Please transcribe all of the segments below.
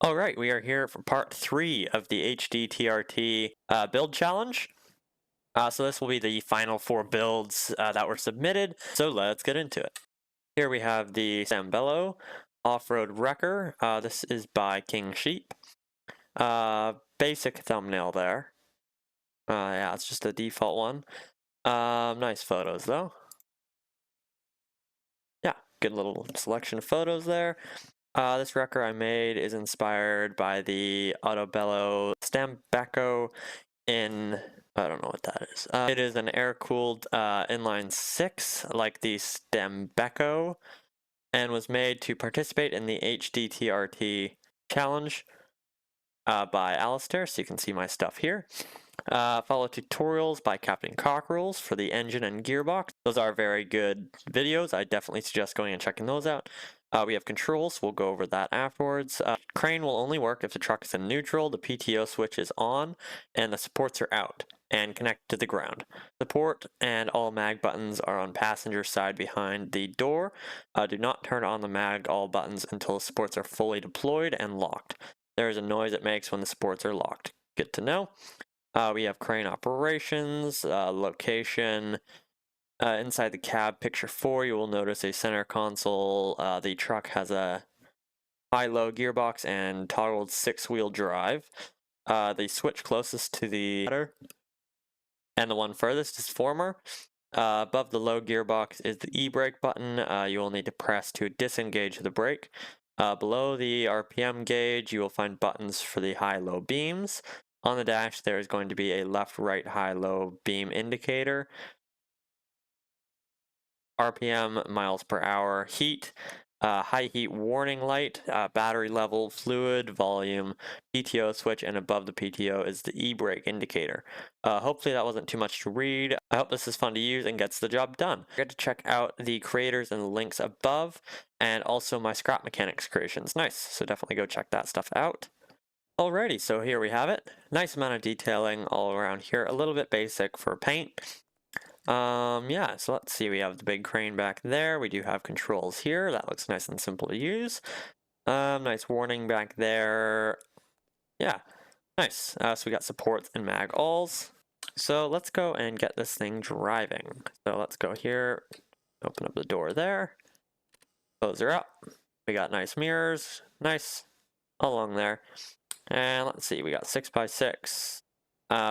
Alright, we are here for part 3 of the HDTRT build challenge. So this will be the final 4 builds that were submitted, so let's get into it. Here we have the Sambello Off-Road Wrecker. This is by King Sheep. Basic thumbnail there. Yeah, it's just a default one. Nice photos though. Yeah, good little selection of photos there. This wrecker I made is inspired by the Autobello Stambecco in, I don't know what that is. It is an air-cooled inline 6, like the Stambecco, and was made to participate in the HDTRT challenge by Alistair, so you can see my stuff here. Follow tutorials by Captain Cockerels for the engine and gearbox. Those are very good videos. I definitely suggest going and checking those out. We have controls, we'll go over that afterwards. Crane will only work if the truck is in neutral, the PTO switch is on, and the supports are out and connected to the ground. Support and all mag buttons are on passenger side behind the door. Do not turn on the mag all buttons until the supports are fully deployed and locked. There is a noise it makes when the supports are locked. Good to know. We have crane operations, location. Inside the cab, picture 4, you will notice a center console. The truck has a high-low gearbox and toggled 6-wheel drive. The switch closest to the and the one furthest is former. Above the low gearbox is the e-brake button. You will need to press to disengage the brake. Below the RPM gauge, you will find buttons for the high-low beams. On the dash, there is going to be a left-right high-low beam indicator. RPM, miles per hour, heat, high heat warning light, battery level, fluid, volume, PTO switch, and above the PTO is the e-brake indicator. Hopefully that wasn't too much to read. I hope this is fun to use and gets the job done. Get to check out the creators and the links above, and also my Scrap Mechanics creations. Nice, so definitely go check that stuff out. Alrighty, so here we have it. Nice amount of detailing all around here, a little bit basic for paint. Yeah, so let's see, we have the big crane back there. We do have controls here. That looks nice and simple to use. Nice warning back there. Yeah, nice. So we got supports and mag alls. So let's go and get this thing driving. So let's go here, open up the door there. Close her up. We got nice mirrors, nice, all along there. And let's see, we got 6x6.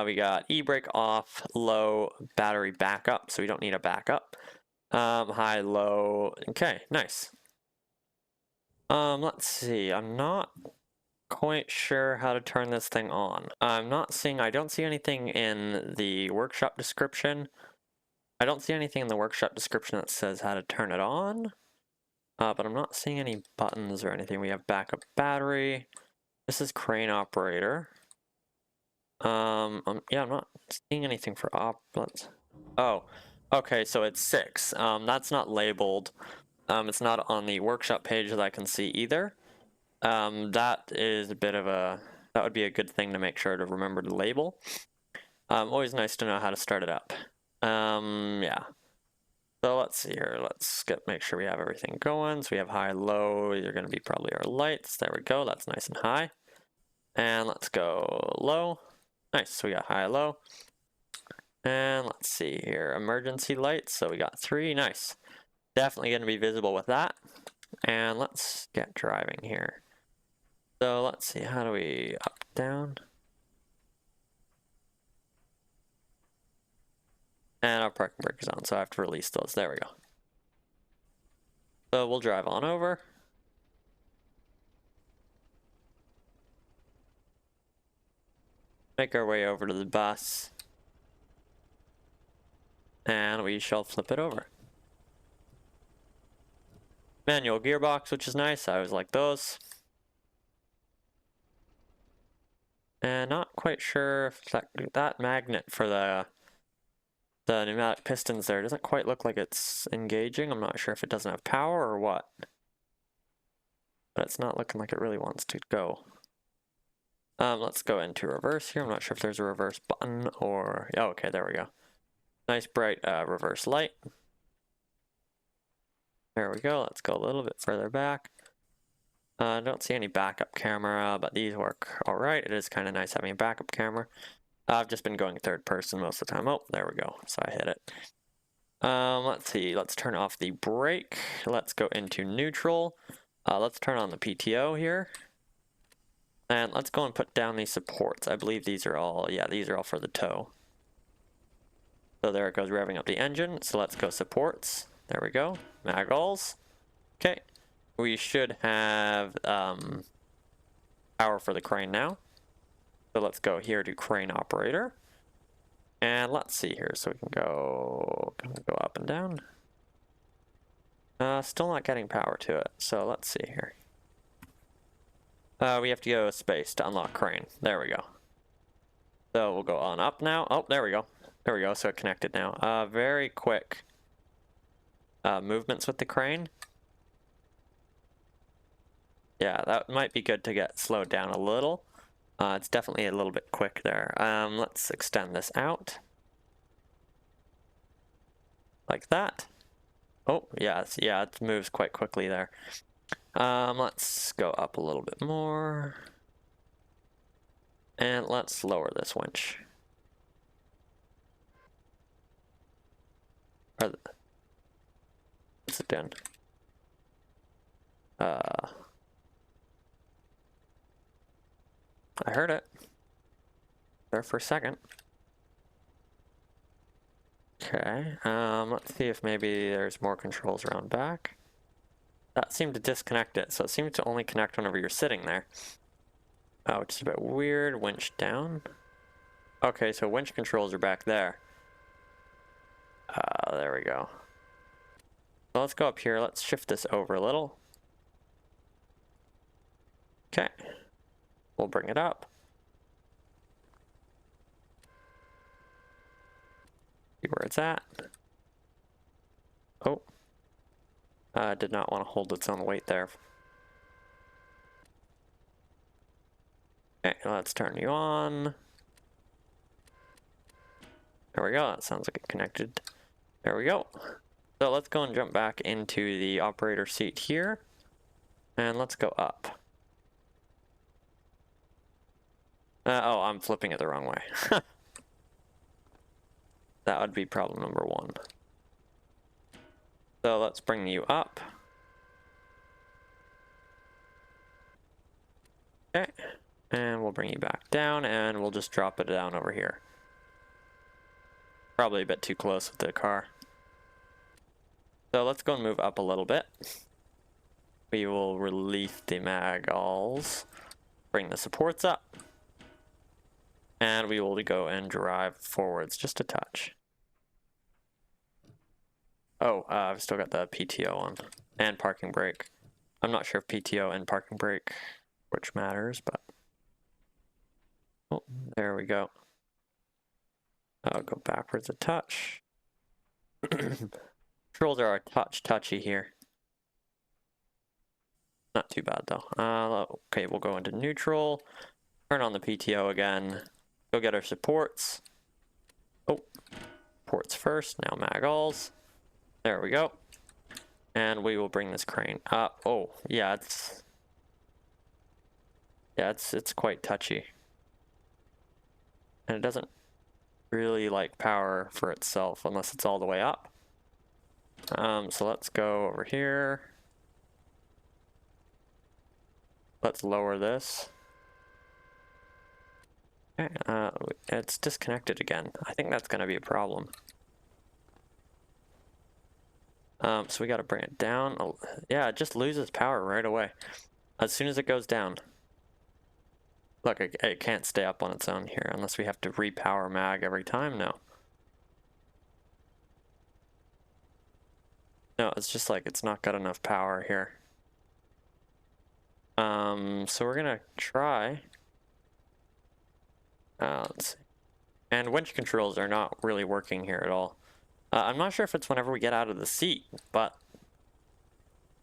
We got e-brake off, low, battery backup, so we don't need a backup. High, low, okay, nice. Let's see, I'm not quite sure how to turn this thing on. I don't see anything in the workshop description. I don't see anything in the workshop description that says how to turn it on. But I'm not seeing any buttons or anything. We have backup battery. This is crane operator. Yeah, I'm not seeing anything for let's. Oh, okay, so it's 6. That's not labeled. It's not on the workshop page that I can see either. That is a bit of that would be a good thing to make sure to remember to label. Always nice to know how to start it up. Yeah. So let's see here. Let's make sure we have everything going. So we have high, low. These are going to be probably our lights. There we go. That's nice and high. And let's go low. Nice, so we got high, low. And let's see here, emergency lights. So we got 3, nice. Definitely gonna be visible with that. And let's get driving here. So let's see, how do we up, down? And our parking brake is on, so I have to release those. There we go. So we'll drive on over. Make our way over to the bus. And we shall flip it over. Manual gearbox, which is nice. I always like those. And not quite sure if that magnet for the pneumatic pistons there doesn't quite look like it's engaging. I'm not sure if it doesn't have power or what. But it's not looking like it really wants to go. Let's go into reverse here. I'm not sure if there's a reverse button or... Oh, okay, there we go. Nice bright reverse light. There we go. Let's go a little bit further back. I don't see any backup camera, but these work all right. It is kind of nice having a backup camera. I've just been going third person most of the time. Oh, there we go. So I hit it. Let's see. Let's turn off the brake. Let's go into neutral. Let's turn on the PTO here. And let's go and put down these supports. I believe these are all, yeah, these are all for the tow. So there it goes, revving up the engine. So let's go supports. There we go. Magulls. Okay. We should have power for the crane now. So let's go here to crane operator. And let's see here. So we can go up and down. Still not getting power to it. So let's see here. We have to go space to unlock crane. There we go. So we'll go on up now. Oh, there we go. There we go. So it connected now. Very quick movements with the crane. Yeah, that might be good to get slowed down a little. It's definitely a little bit quick there. Let's extend this out. Like that. Oh, yeah, it moves quite quickly there. Let's go up a little bit more. And let's lower this winch. What's it doing? I heard it there for a second. Okay, let's see if maybe there's more controls around back. That seemed to disconnect it, so it seems to only connect whenever you're sitting there. Oh, which is a bit weird. Winch down. Okay, so winch controls are back there. There we go. So let's go up here. Let's shift this over a little. Okay. We'll bring it up. See where it's at. Oh. Did not want to hold its own weight there. Okay, let's turn you on. There we go. That sounds like it connected. There we go. So let's go and jump back into the operator seat here. And let's go up. Oh, I'm flipping it the wrong way. That would be problem number one. So let's bring you up. Okay. And we'll bring you back down, and we'll just drop it down over here. Probably a bit too close with the car. So let's go and move up a little bit. We will release the magulls, bring the supports up, and we will go and drive forwards just a touch. Oh, I've still got the PTO on, and parking brake. I'm not sure if PTO and parking brake, which matters, but... Oh, there we go. I'll go backwards a touch. Controls are a touch touchy here. Not too bad though. Okay, we'll go into neutral. Turn on the PTO again. Go get our supports. Oh, ports first. Now magulls. There we go. And we will bring this crane up. Oh, yeah, it's quite touchy. And it doesn't really like power for itself unless it's all the way up. So let's go over here. Let's lower this. Okay, it's disconnected again. I think that's gonna be a problem. So we gotta bring it down. Oh, yeah, it just loses power right away. As soon as it goes down. Look, it can't stay up on its own here unless we have to repower mag every time. No, it's just like it's not got enough power here. So we're gonna try. Let's see. And winch controls are not really working here at all. I'm not sure if it's whenever we get out of the seat, but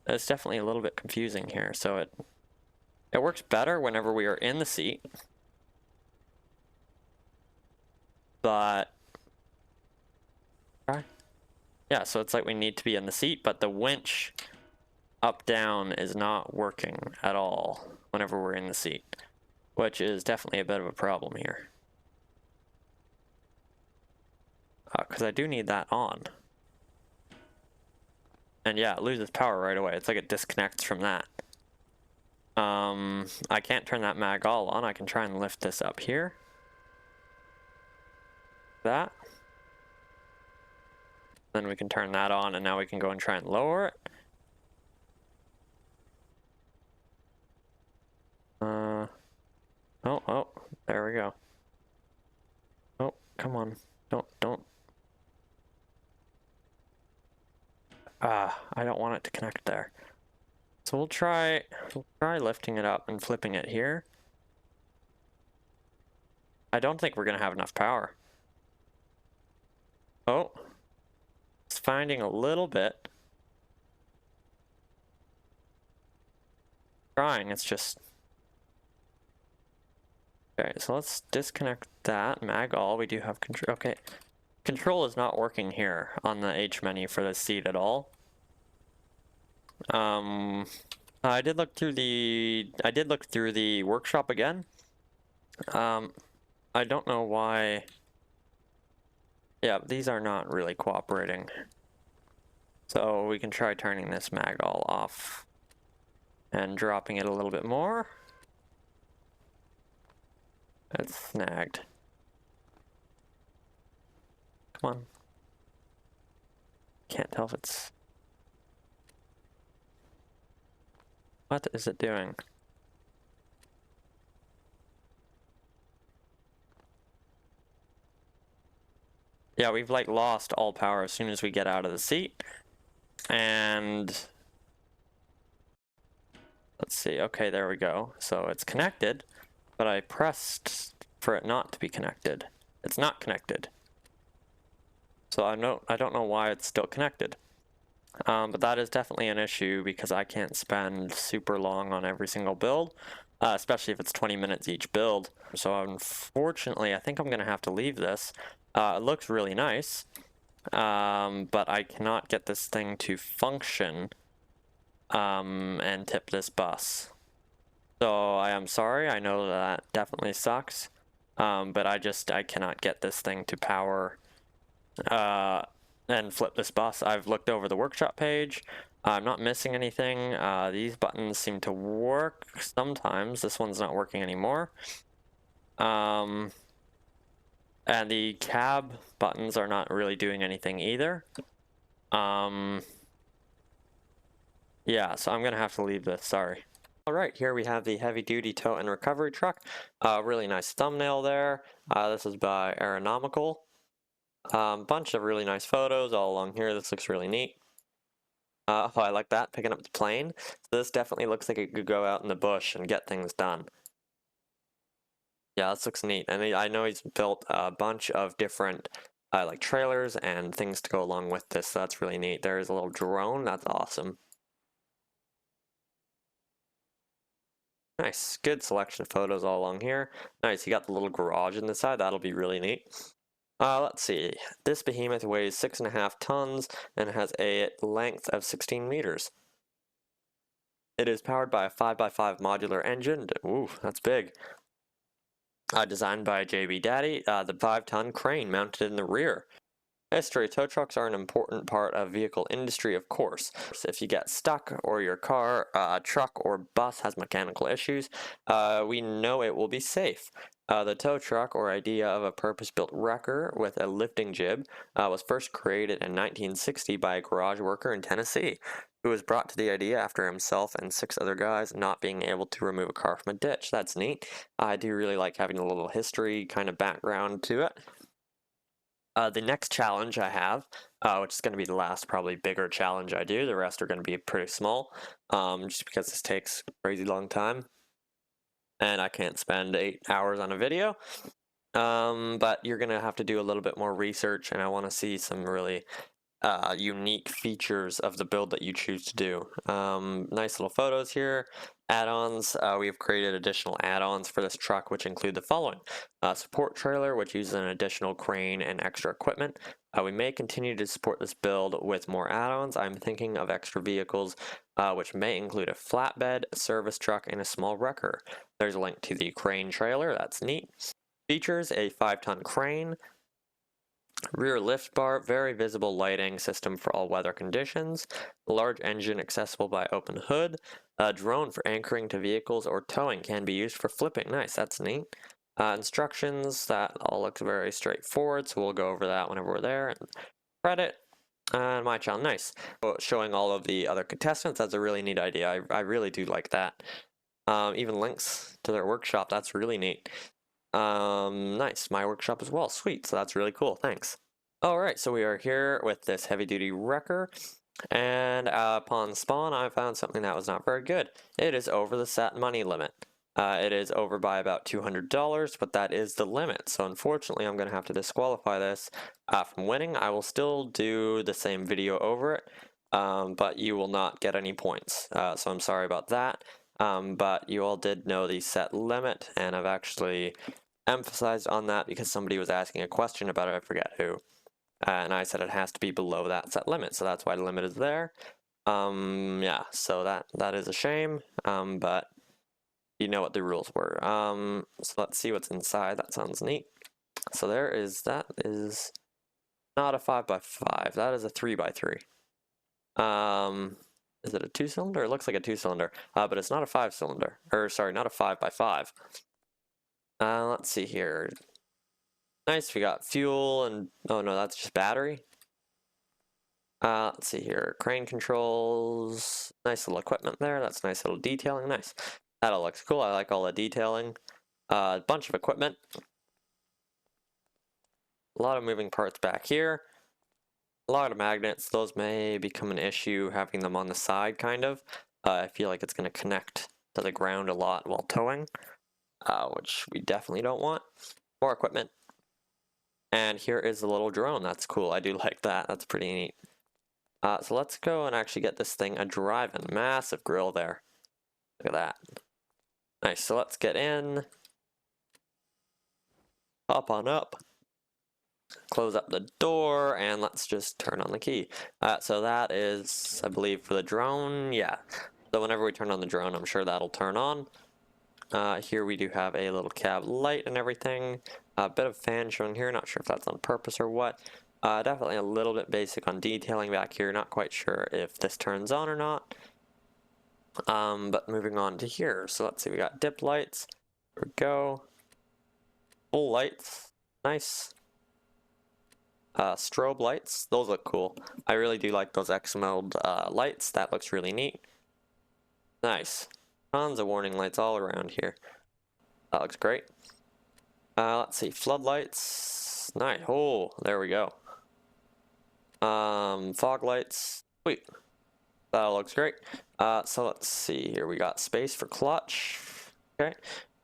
it's definitely a little bit confusing here. So it works better whenever we are in the seat, but yeah, so it's like we need to be in the seat, but the winch up down is not working at all whenever we're in the seat, which is definitely a bit of a problem here. Because I do need that on. And yeah, it loses power right away. It's like it disconnects from that. I can't turn that mag all on. I can try and lift this up here. That. Then we can turn that on, and now we can go and try and lower it. Oh, there we go. Oh, come on. Don't. I don't want it to connect there. So we'll try lifting it up and flipping it here. I don't think we're gonna have enough power. Oh, it's finding a little bit. Trying, it's just... Okay, so let's disconnect that. Mag all, we do have control. Okay, control is not working here on the H menu for the seat at all. I did look through the workshop again. I don't know why. Yeah, these are not really cooperating. So we can try turning this mag all off and dropping it a little bit more. It's snagged. Come on. Can't tell if it's... What is it doing? Yeah, we've like lost all power as soon as we get out of the seat. And let's see. Okay, there we go. So it's connected, but I pressed for it not to be connected. It's not connected. So I don't know why it's still connected. But that is definitely an issue because I can't spend super long on every single build, especially if it's 20 minutes each build. So unfortunately, I think I'm gonna have to leave this. It looks really nice, but I cannot get this thing to function and tip this bus. So I am sorry, I know that definitely sucks, but I cannot get this thing to power and flip this bus. I've looked over the workshop page. I'm not missing anything. These buttons seem to work sometimes. This one's not working anymore. And the cab buttons are not really doing anything either. Yeah, so I'm gonna have to leave this, sorry. All right, here we have the heavy duty tow and recovery truck. Really nice thumbnail there. This is by Aeronomical. Bunch of really nice photos all along here. This looks really neat. Oh, I like that, picking up the plane. So this definitely looks like it could go out in the bush and get things done. Yeah, this looks neat. And I know he's built a bunch of different like trailers and things to go along with this. So that's really neat. There is a little drone. That's awesome. Nice, good selection of photos all along here. Nice, you got the little garage in the side. That'll be really neat. Let's see. This behemoth weighs 6.5 tons and has a length of 16 meters. It is powered by a 5x5 modular engine. Ooh, that's big. Designed by JB Daddy, the 5-ton crane mounted in the rear. History: tow trucks are an important part of vehicle industry, of course. If you get stuck or your car, truck, or bus has mechanical issues, we know it will be safe. The tow truck, or idea of a purpose-built wrecker with a lifting jib, was first created in 1960 by a garage worker in Tennessee, who was brought to the idea after himself and 6 other guys not being able to remove a car from a ditch. That's neat. I do really like having a little history kind of background to it. The next challenge I have, which is going to be the last probably bigger challenge I do, the rest are going to be pretty small, just because this takes a crazy long time, and I can't spend 8 hours on a video, but you're going to have to do a little bit more research, and I want to see some really unique features of the build that you choose to do. Nice little photos here. Add-ons, we have created additional add-ons for this truck, which include the following. Support trailer, which uses an additional crane and extra equipment. We may continue to support this build with more add-ons. I'm thinking of extra vehicles which may include a flatbed, a service truck, and a small wrecker. There's a link to the crane trailer, that's neat. Features a 5-ton crane, rear lift bar, very visible lighting system for all weather conditions, large engine accessible by open hood, a drone for anchoring to vehicles or towing, can be used for flipping. Nice, that's neat. Instructions, that all looks very straightforward, so we'll go over that whenever we're there. And credit, and my channel, nice. Showing all of the other contestants, that's a really neat idea. I really do like that. Even links to their workshop, that's really neat. Nice, my workshop as well, sweet, so that's really cool, thanks. Alright, so we are here with this heavy-duty wrecker, and upon spawn I found something that was not very good. It is over the set money limit. It is over by about $200, but that is the limit, so unfortunately I'm going to have to disqualify this from winning. I will still do the same video over it, but you will not get any points, so I'm sorry about that. But you all did know the set limit, and I've actually emphasized on that because somebody was asking a question about it, I forget who, and I said it has to be below that set limit, so that's why the limit is there. Yeah, so that is a shame, but you know what the rules were. So let's see what's inside. That sounds neat. So that is not a 5x5, that is a 3x3. Is it a 2-cylinder? It looks like a 2-cylinder, but it's not a 5-cylinder, or sorry, not a 5x5. Let's see here. Nice, we got fuel and, oh no, that's just battery. Let's see here, crane controls, nice little equipment there, that's nice little detailing, nice. That all looks cool, I like all the detailing. A bunch of equipment. A lot of moving parts back here. A lot of magnets, those may become an issue having them on the side, kind of. I feel like it's going to connect to the ground a lot while towing, which we definitely don't want. More equipment. And here is the little drone, that's cool, I do like that, that's pretty neat. So let's go and actually get this thing a driving. Massive grill there. Look at that. Nice, so let's get in. Hop on up. Close up the door, and let's just turn on the key. So that is, I believe, for the drone, yeah. So whenever we turn on the drone, I'm sure that'll turn on. Here we do have a little cab light and everything. A bit of fan shown here, not sure if that's on purpose or what. Definitely a little bit basic on detailing back here, not quite sure if this turns on or not. But moving on to here, so let's see, we got dip lights. There we go. Full lights, nice. Strobe lights, those look cool. I really do like those X-mode lights, that looks really neat. Nice. Tons of warning lights all around here. That looks great. Let's see, floodlights, nice. Oh, there we go. Fog lights, sweet. That looks great. So let's see here, we got space for clutch. Okay.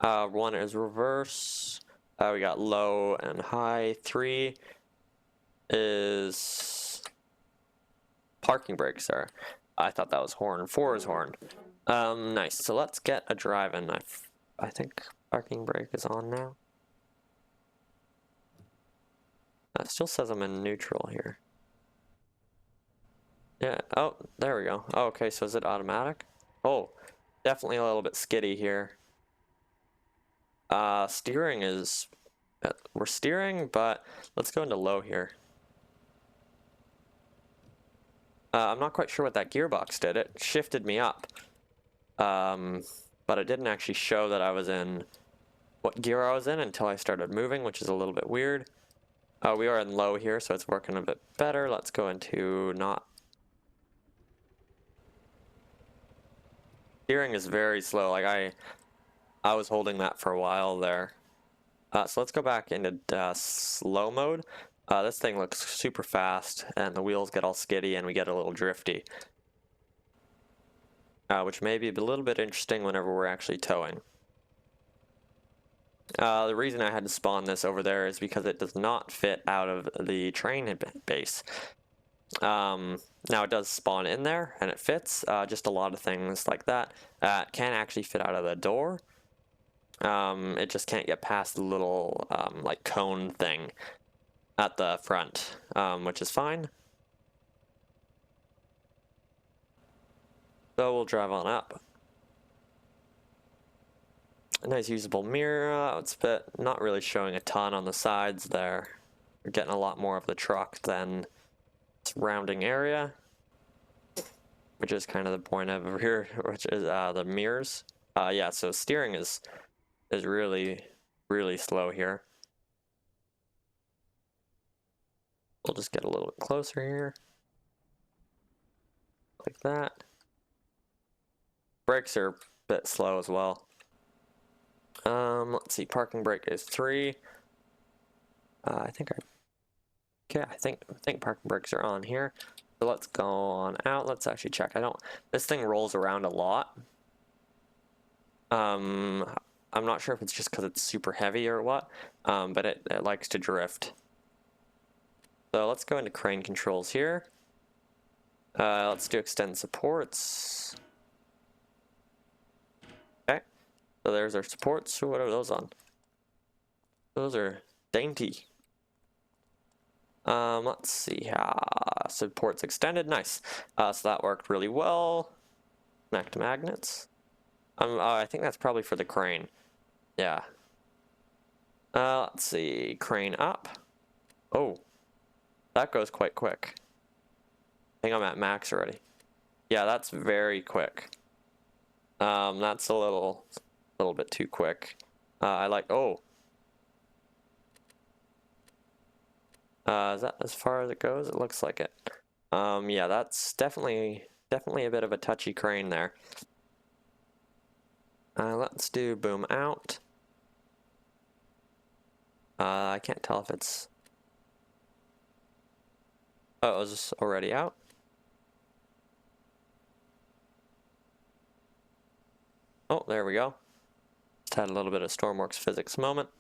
One is reverse. We got low and high. 3 is parking brakes there. I thought that was horn. 4 is horn. Nice. So let's get a drive in. I think parking brake is on now. It still says I'm in neutral here. Yeah, oh, there we go. Oh, okay, so is it automatic? Oh, definitely a little bit skiddy here. Steering is... we're steering, but let's go into low here. I'm not quite sure what that gearbox did. It shifted me up. But it didn't actually show that I was in... what gear I was in until I started moving, which is a little bit weird. We are in low here, so it's working a bit better. Let's go into not... Steering is very slow. Like I was holding that for a while there. So let's go back into slow mode. This thing looks super fast, and the wheels get all skiddy, and we get a little drifty. Which may be a little bit interesting whenever we're actually towing. The reason I had to spawn this over there is because it does not fit out of the train base. Now it does spawn in there and it fits, just a lot of things like that can actually fit out of the door. It just can't get past the little like cone thing at the front, which is fine. So we'll drive on up. A nice usable mirror. It's a bit not really showing a ton on the sides there. We're getting a lot more of the truck than surrounding area, which is kind of the point over here, which is the mirrors. Yeah, so steering is really slow here. We'll just get a little bit closer here, like that. Brakes are a bit slow as well. Let's see, parking brake is 3. I think parking brakes are on here. So let's go on out. Let's actually check. This thing rolls around a lot. I'm not sure if it's just because it's super heavy or what, but it likes to drift. So let's go into crane controls here. Let's do extend supports. Okay, so there's our supports. What are those on? Those are dainty. Let's see how supports extended. Nice. So that worked really well. Connect magnets. I think that's probably for the crane. Yeah. Let's see. Crane up. Oh, that goes quite quick. I think I'm at max already. Yeah, that's very quick. That's a little bit too quick. Oh. Is that as far as it goes? It looks like it. Yeah, that's definitely a bit of a touchy crane there. Let's do boom out. I can't tell if it's... Oh, is this already out? Oh, there we go. Just had a little bit of Stormworks physics moment.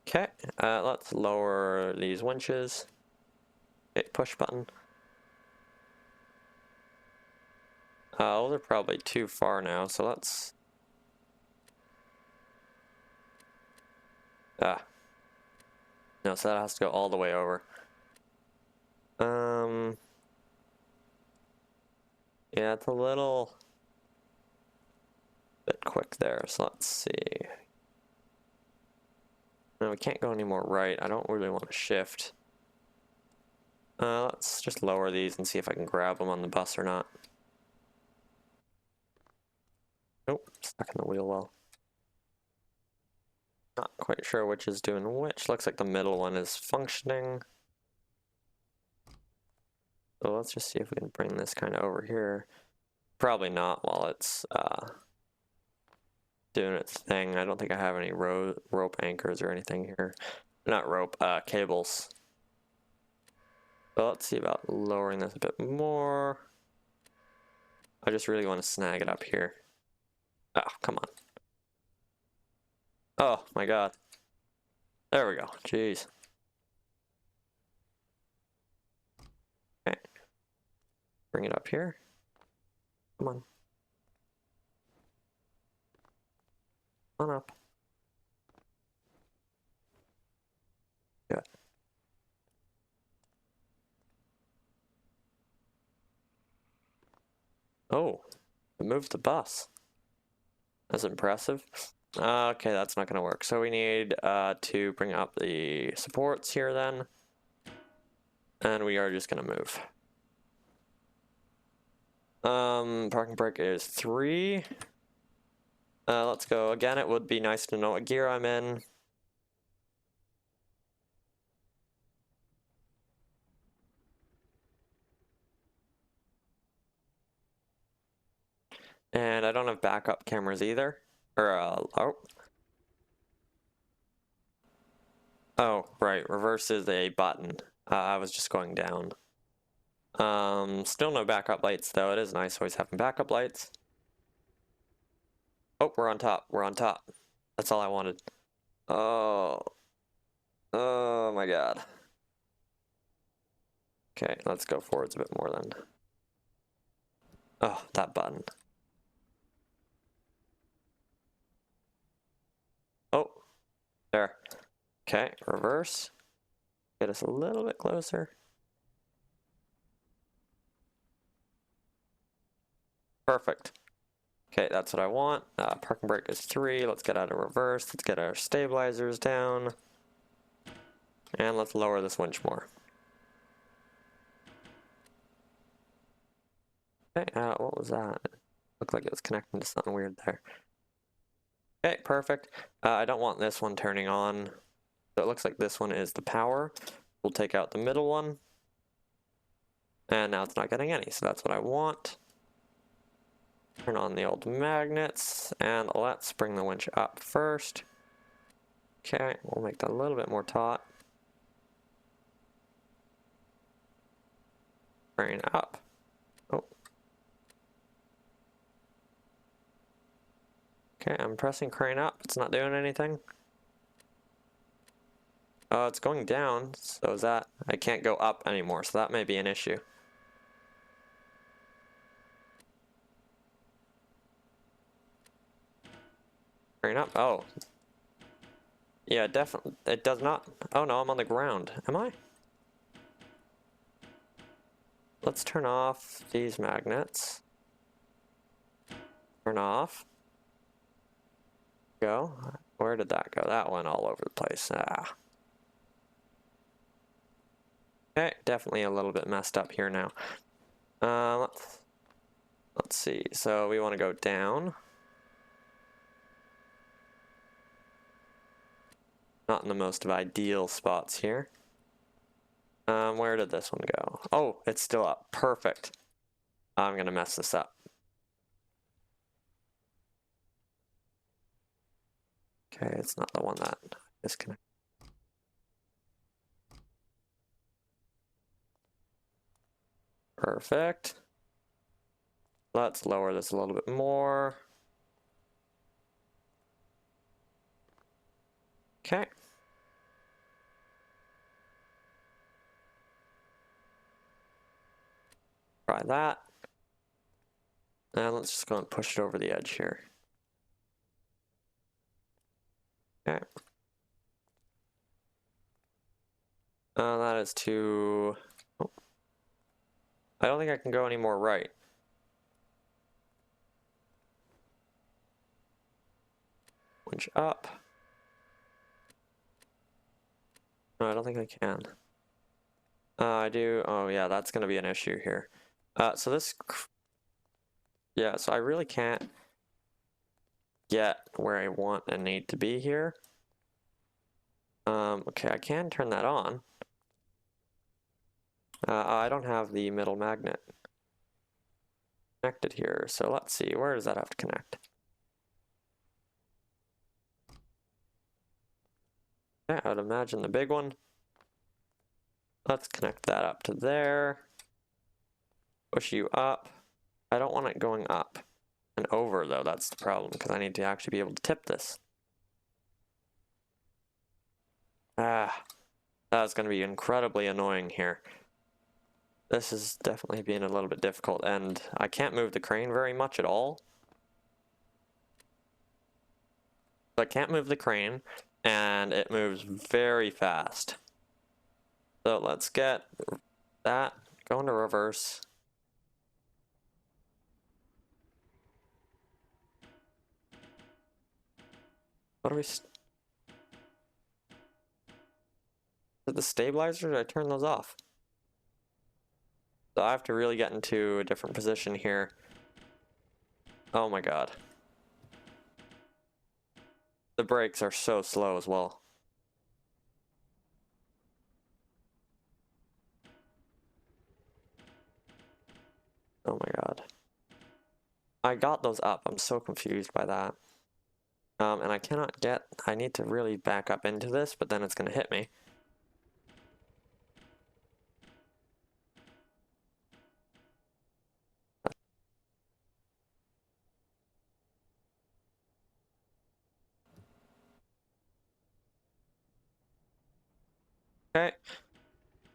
Okay, let's lower these winches. Hit push button. Oh, they're probably too far now, so let's... No, so that has to go all the way over. Yeah, it's a little bit quick there, so let's see. No, we can't go any more right. I don't really want to shift. Let's just lower these and see if I can grab them on the bus or not. Nope, stuck in the wheel well. Not quite sure which is doing which. Looks like the middle one is functioning. So let's just see if we can bring this kind of over here. Probably not while it's doing its thing. I don't think I have any rope anchors or anything here. Not rope, cables. So let's see about lowering this a bit more. I just really want to snag it up here. Oh, come on. Oh my god. There we go. Jeez. Okay. Bring it up here. Come on. Come on up. Good. Oh, it moved the bus. That's impressive. Okay, that's not gonna work. So we need to bring up the supports here then. And we are just gonna move. Parking brake is 3. Let's go again. It would be nice to know what gear I'm in. And I don't have backup cameras either. Or, oh, right. Reverse is a button. I was just going down. Still no backup lights, though. It is nice always having backup lights. Oh, we're on top. We're on top. That's all I wanted. Oh. Oh my god. Okay, let's go forwards a bit more then. Oh, that button. Oh, there. Okay, reverse. Get us a little bit closer. Perfect. Okay, that's what I want. Parking brake is 3. Let's get out of reverse. Let's get our stabilizers down. And let's lower this winch more. Okay, what was that? Looked like it was connecting to something weird there. Okay, perfect. I don't want this one turning on. So it looks like this one is the power. We'll take out the middle one. And now it's not getting any, so that's what I want. Turn on the old magnets, and let's bring the winch up first. Okay, we'll make that a little bit more taut. Crane up. Oh. Okay, I'm pressing crane up. It's not doing anything. Oh, it's going down, so is that... I can't go up anymore, so that may be an issue. Crane up. Oh. Yeah, definitely. It does not... Oh no, I'm on the ground. Am I? Let's turn off these magnets. Turn off. Go. Where did that go? That went all over the place. Ah. Okay, definitely a little bit messed up here now. Let's see. So we want to go down. Not in the most of ideal spots here. Where did this one go? Oh, it's still up. Perfect. I'm gonna mess this up. Okay, it's not the one that disconnected. Perfect. Let's lower this a little bit more. Okay. Try that. And let's just go and push it over the edge here. Okay. That is too... Oh. I don't think I can go any more right. Winch up. No, I don't think I can. I do. Oh yeah, that's going to be an issue here. So this... Yeah, so I really can't get where I want and need to be here. Okay, I can turn that on. I don't have the middle magnet connected here, so let's see, where does that have to connect? Yeah, I would imagine the big one. Let's connect that up to there. Push you up. I don't want it going up and over though, that's the problem, because I need to actually be able to tip this. That's going to be incredibly annoying here. This is definitely being a little bit difficult, and I can't move the crane very much at all. I can't move the crane, and it moves very fast. So let's get that, go into reverse. What do we... Did the stabilizers, I turn those off? So I have to really get into a different position here. Oh my god. The brakes are so slow as well. Oh my god. I got those up. I'm so confused by that. And I cannot get... I need to really back up into this, but then it's going to hit me. Okay.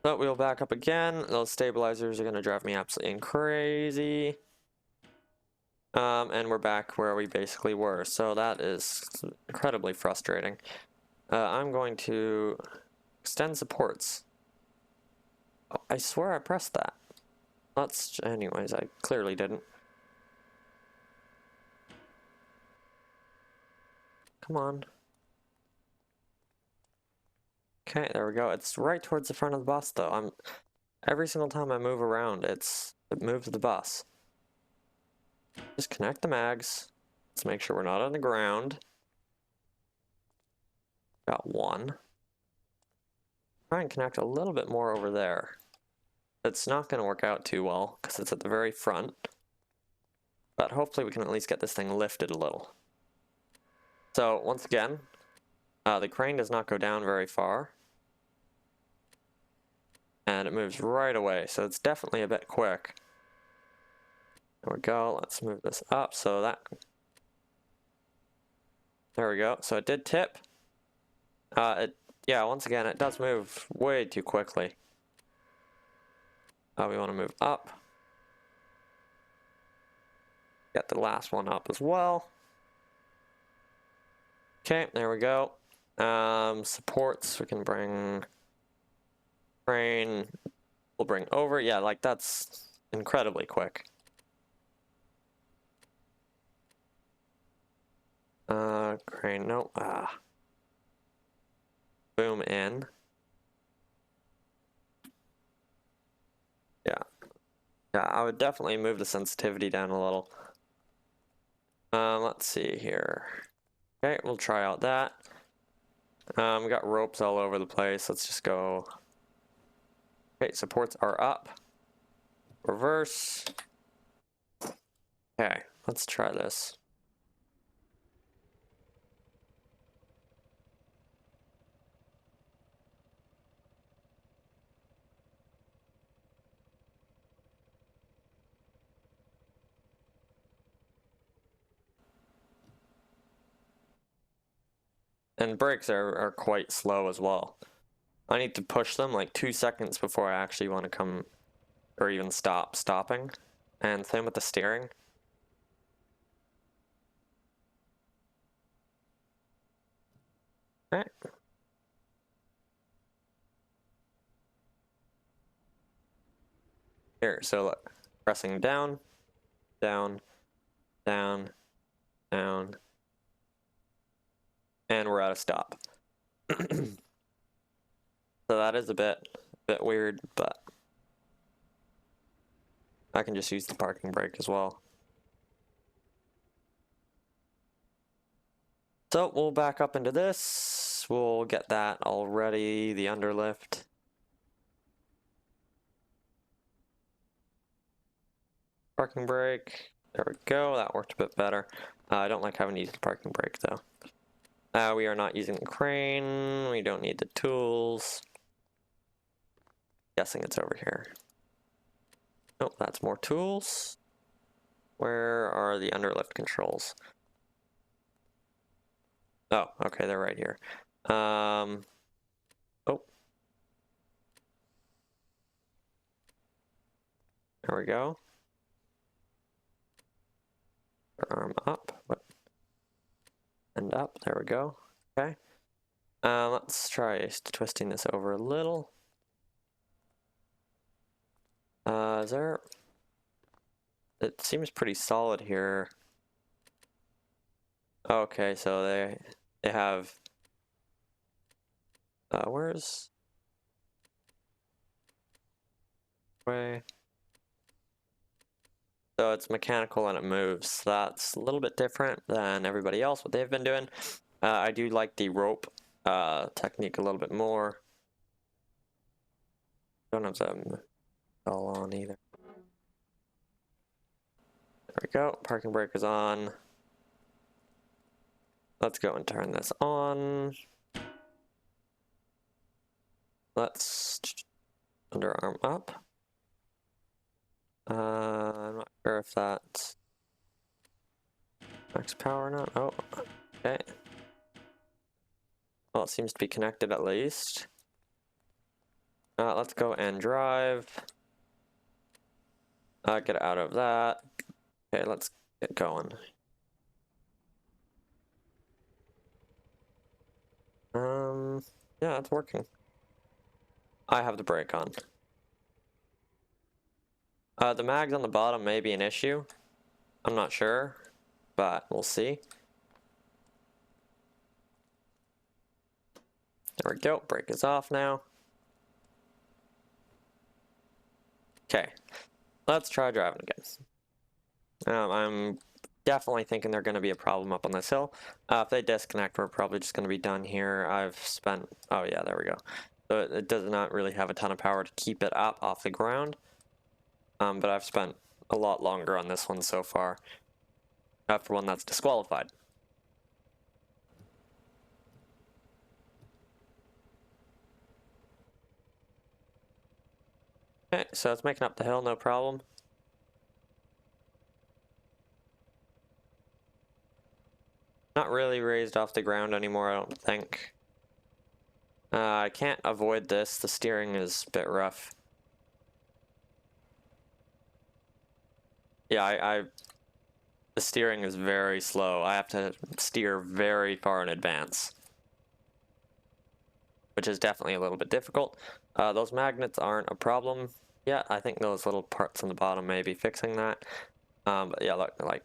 So we'll back up again. Those stabilizers are going to drive me absolutely crazy. And we're back where we basically were. So that is incredibly frustrating. I'm going to extend supports. Oh, I swear I pressed that. Anyways, I clearly didn't. come on. Okay, there we go. It's right towards the front of the bus, though. Every single time I move around, it moves the bus. Just connect the mags. Let's make sure we're not on the ground. Got one. Try and connect a little bit more over there. It's not going to work out too well because it's at the very front. But hopefully we can at least get this thing lifted a little. So once again, the crane does not go down very far. And it moves right away, so it's definitely a bit quick. There we go, let's move this up so that... There we go, so it did tip. Yeah, once again, it does move way too quickly. We want to move up. Get the last one up as well. Okay, there we go. Supports, we can bring... Crane, we'll bring over. Yeah, like that's incredibly quick. Crane, no. Boom in. Yeah. Yeah, I would definitely move the sensitivity down a little. Let's see here. Okay, we'll try out that. We got ropes all over the place. Let's just go. Okay, supports are up. Reverse. Okay, let's try this. And brakes are quite slow as well. I need to push them like 2 seconds before I actually want to come, or even stopping. And same with the steering. Okay. Here, so look, pressing down, down, down, down, and we're at a stop. So that is a bit weird, but I can just use the parking brake as well. So we'll back up into this. We'll get that all ready, the underlift. Parking brake. There we go. That worked a bit better. I don't like having to use the parking brake though. We are not using the crane. We don't need the tools. Guessing it's over here. Nope, that's more tools. Where are the underlift controls? Oh, okay, they're right here. Oh. There we go. Arm up. And up. There we go. Okay. Let's try twisting this over a little. Is there... It seems pretty solid here. Okay, so they have... where's... Way... So it's mechanical and it moves. That's a little bit different than everybody else, what they've been doing. I do like the rope technique a little bit more. Don't have them all on either. There we go. Parking brake is on. Let's go and turn this on. Let's underarm up. I'm not sure if that's max power or not. Oh, okay. Well, it seems to be connected at least. Let's go and drive. Get out of that. Okay, let's get going. Yeah, it's working. I have the brake on. The mags on the bottom may be an issue. I'm not sure, but we'll see. There we go, brake is off now. Okay, let's try driving again. I'm definitely thinking they're going to be a problem up on this hill. If they disconnect, we're probably just going to be done here. I've spent, oh yeah, there we go. So it does not really have a ton of power to keep it up off the ground. But I've spent a lot longer on this one so far. For one that's disqualified. Okay, so it's making up the hill, no problem. Not really raised off the ground anymore, I don't think. I can't avoid this. The steering is a bit rough. Yeah, the steering is very slow. I have to steer very far in advance, which is definitely a little bit difficult. Those magnets aren't a problem yet. I think those little parts on the bottom may be fixing that. But yeah, look, like,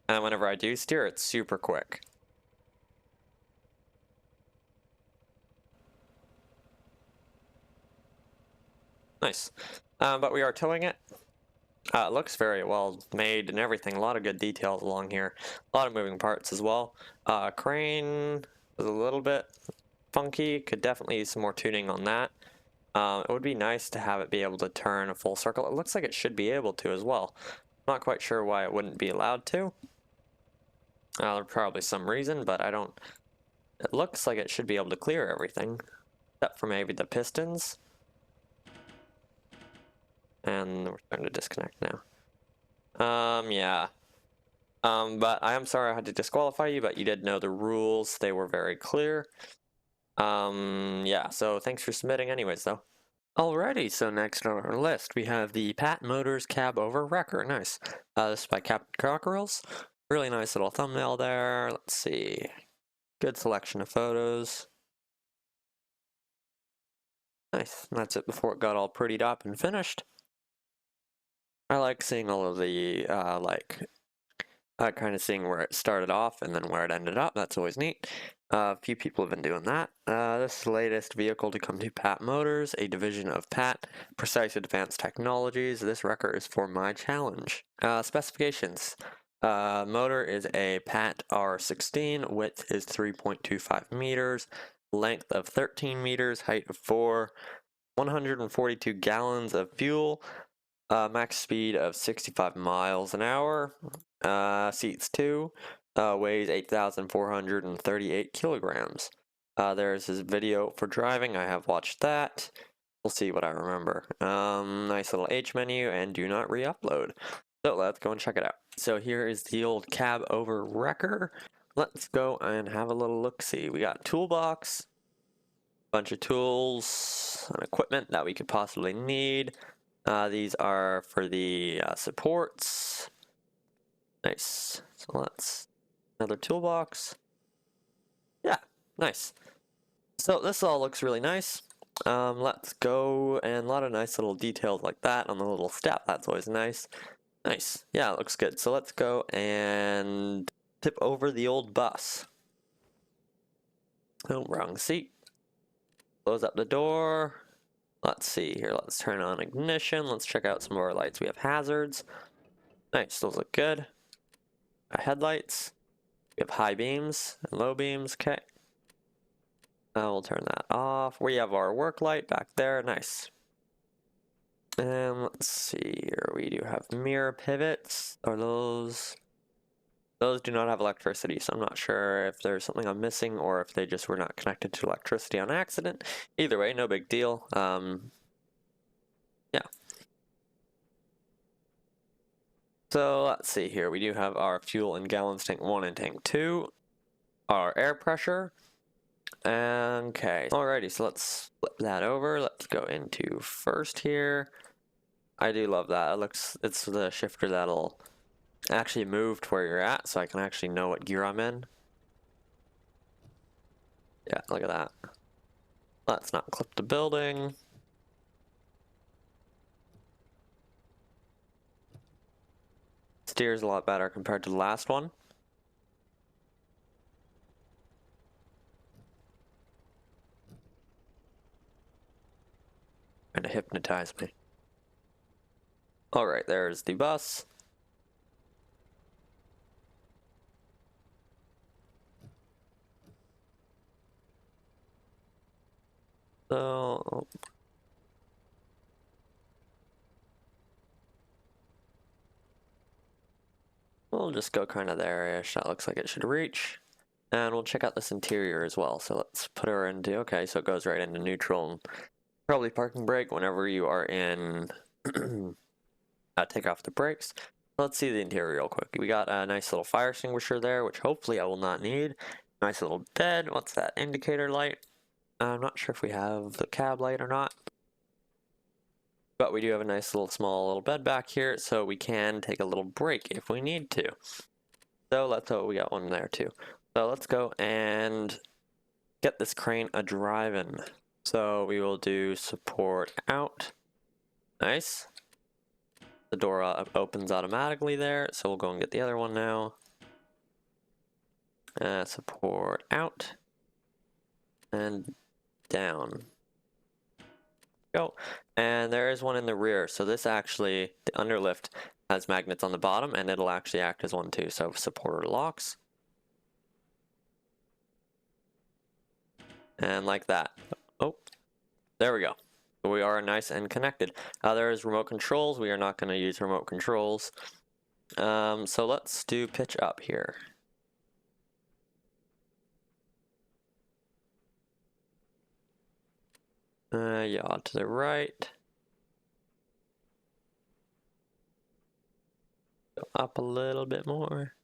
and whenever I do steer, it's super quick. Nice. But we are towing it. It looks very well made and everything. A lot of good details along here. A lot of moving parts as well. Crane is a little bit funky. Could definitely use some more tuning on that. It would be nice to have it be able to turn a full circle. It looks like it should be able to as well. Not quite sure why it wouldn't be allowed to. There's probably some reason, but I don't... It looks like it should be able to clear everything, except for maybe the pistons. And we're starting to disconnect now. Yeah. But I am sorry I had to disqualify you, but you did know the rules. They were very clear. Yeah, so thanks for submitting anyways, though. Alrighty, so next on our list, we have the Pat Motors Cab Over Wrecker. Nice. This is by Captain Cockerels. Really nice little thumbnail there. Let's see. Good selection of photos. Nice. And that's it before it got all prettied up and finished. I like seeing all of the, kind of seeing where it started off and then where it ended up. That's always neat. A few people have been doing that. This is the latest vehicle to come to Pat Motors, a division of Pat, Precise Advanced Technologies. This wrecker is for my challenge. Specifications. Motor is a Pat R16, width is 3.25 meters, length of 13 meters, height of 4, 142 gallons of fuel, max speed of 65 miles an hour, seats 2, weighs 8,438 kilograms. There's his video for driving. I have watched that. We'll see what I remember. Nice little H menu, and do not re-upload. So let's go and check it out. So here is the old cab over wrecker. Let's go and have a little look-see. We got toolbox, bunch of tools and equipment that we could possibly need. These are for the supports. Nice. So let's another toolbox. Yeah, nice. So this all looks really nice. Let's go, and a lot of nice little details like that on the little step. That's always nice. Nice. Yeah, it looks good. So let's go and tip over the old bus. Oh, wrong seat. Close up the door. Let's see here. Let's turn on ignition. Let's check out some of our lights. We have hazards. Nice. Those look good. Our headlights. We have high beams and low beams. Okay. We'll turn that off. We have our work light back there. Nice. And let's see here. We do have mirror pivots. Are those... Those do not have electricity, so I'm not sure if there's something I'm missing or if they just were not connected to electricity on accident. Either way, no big deal. Yeah. So let's see here. We do have our fuel in gallons, tank 1 and tank 2. Our air pressure. Okay. Alrighty, so let's flip that over. Let's go into first here. I do love that. It looks, it's the shifter that'll actually move to where you're at, so I can actually know what gear I'm in. Yeah, look at that. Let's not clip the building. Steers a lot better compared to the last one. trying to hypnotize me. Alright, there's the bus. So, we'll just go kind of there-ish. That looks like it should reach. And we'll check out this interior as well. So let's put her into, okay, so it goes right into neutral. And probably parking brake whenever you are in, take off the brakes. Let's see the interior real quick. We got a nice little fire extinguisher there, which hopefully I will not need. Nice little bed. What's that? Indicator light. I'm not sure if we have the cab light or not. But we do have a nice little small little bed back here, so we can take a little break if we need to. So let's, oh, we got one there too. So let's go and get this crane a driving. So we will do support out. Nice. The door opens automatically there, so we'll go and get the other one now. Support out. And down. Go. And there is one in the rear, so this actually, the underlift has magnets on the bottom, and it'll actually act as one too, so supporter locks. And like that. Oh, there we go. We are nice and connected. There's remote controls. We are not going to use remote controls. So let's do pitch up here. Yaw to the right. Go up a little bit more.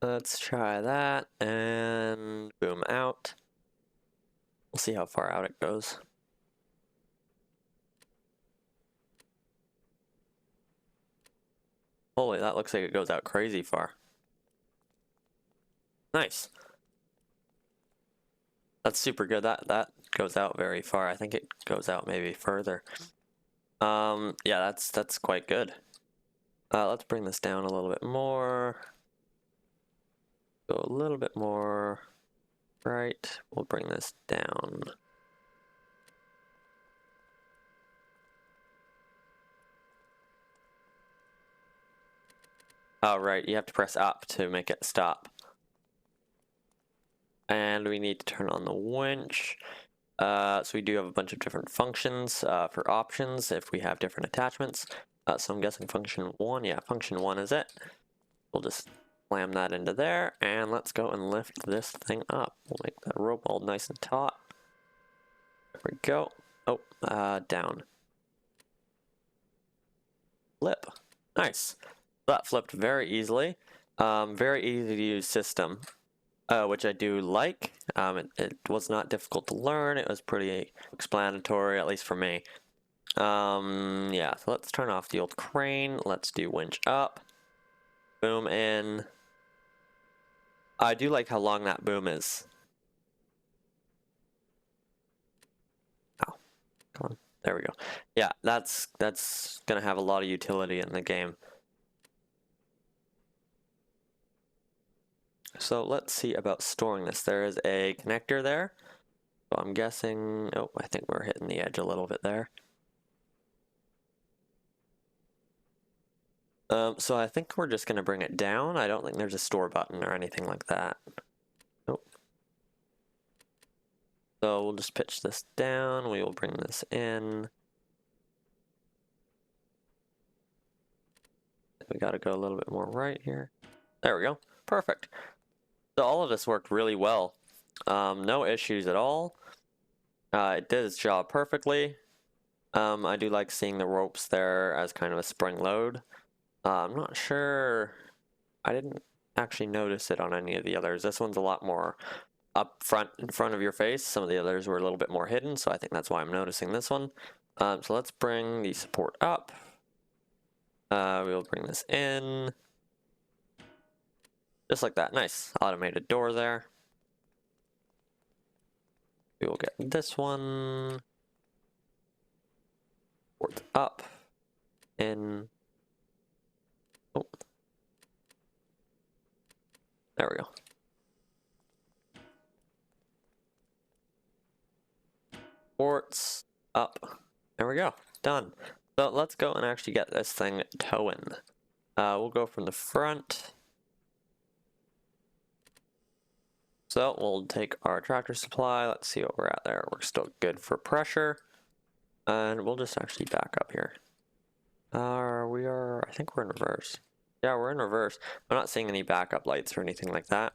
Let's try that, and boom, out. We'll see how far out it goes. Holy, that looks like it goes out crazy far. Nice. That's super good. That goes out very far. I think it goes out maybe further. Yeah, that's quite good. Let's bring this down a little bit more. Go a little bit more right. We'll bring this down. Oh, right, you have to press up to make it stop. And we need to turn on the winch. So we do have a bunch of different functions for options if we have different attachments. So I'm guessing function 1, yeah, function 1 is it. We'll just slam that into there, and let's go and lift this thing up. We'll make that rope all nice and taut. There we go. Oh, down. Flip. Nice. That flipped very easily. Very easy to use system, which I do like. It was not difficult to learn. It was pretty explanatory, at least for me. Yeah, so let's turn off the old crane. Let's do winch up. Boom in. I do like how long that boom is. Oh, come on. There we go. Yeah, that's gonna have a lot of utility in the game. So let's see about storing this. There is a connector there. So I'm guessing, oh, I think we're hitting the edge a little bit there. So I think we're just gonna bring it down. I don't think there's a store button or anything like that. Nope. So we'll just pitch this down. We will bring this in. We gotta go a little bit more right here. There we go. Perfect. So all of this worked really well. No issues at all. It did its job perfectly. I do like seeing the ropes there as kind of a spring load. I'm not sure, I didn't actually notice it on any of the others. This one's a lot more up front, in front of your face. Some of the others were a little bit more hidden, so I think that's why I'm noticing this one. So let's bring the support up. We'll bring this in. Just like that. Nice. Automated door there. We will get this one. Support up. In. Oh. There we go. Ports up. There we go. Done. So let's go and actually get this thing towing. We'll go from the front. So we'll take our tractor supply. Let's see what we're at there. We're still good for pressure. And we'll just actually back up here. I think we're in reverse. Yeah, we're in reverse. I'm not seeing any backup lights or anything like that.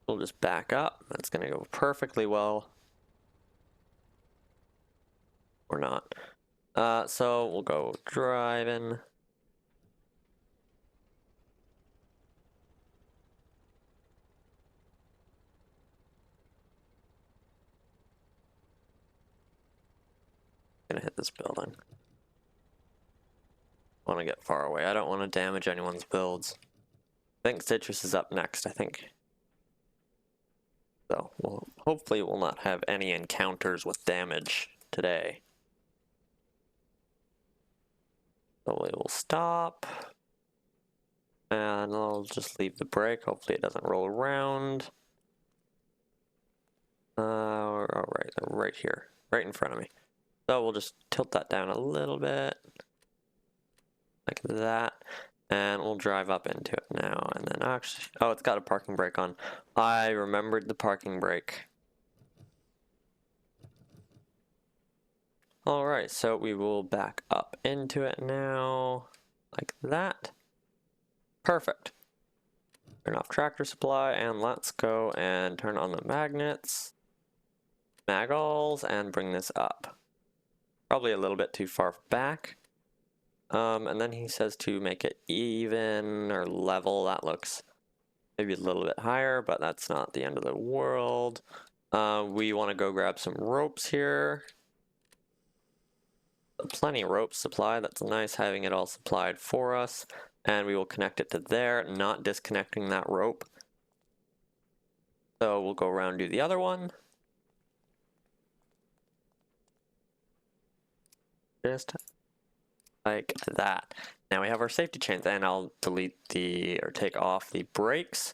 We'll just back up. That's going to go perfectly well. Or not. So we'll go driving. Gonna hit this building. Want to get far away. I don't want to damage anyone's builds. I think Citrus is up next, I think. So hopefully we'll not have any encounters with damage today. So we will stop. And I'll just leave the brake. Hopefully it doesn't roll around. Alright, they're right here. Right in front of me. So we'll just tilt that down a little bit. Like that. And we'll drive up into it now. And then actually... Oh, it's got a parking brake on. I remembered the parking brake. Alright, so we will back up into it now. Like that. Perfect. Turn off tractor supply and let's go and turn on the magnets. Magulls and bring this up. Probably a little bit too far back. And then he says to make it even or level. That looks maybe a little bit higher, but that's not the end of the world. We want to go grab some ropes here. Plenty of rope supply. That's nice having it all supplied for us. And we will connect it to there, not disconnecting that rope. So we'll go around and do the other one. Just like that. Now we have our safety chains, and I'll delete or take off the brakes.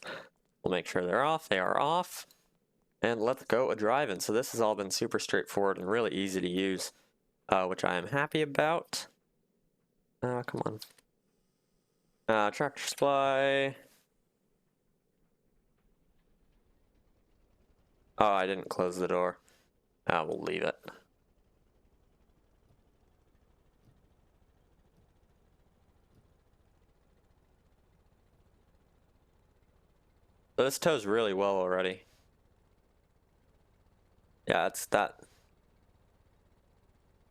We'll make sure they're off. They are off. And let's go a driving. So this has all been super straightforward and really easy to use, which I am happy about. Come on. Tractor supply. Oh, I didn't close the door. We'll leave it. So this tows really well already. Yeah, it's that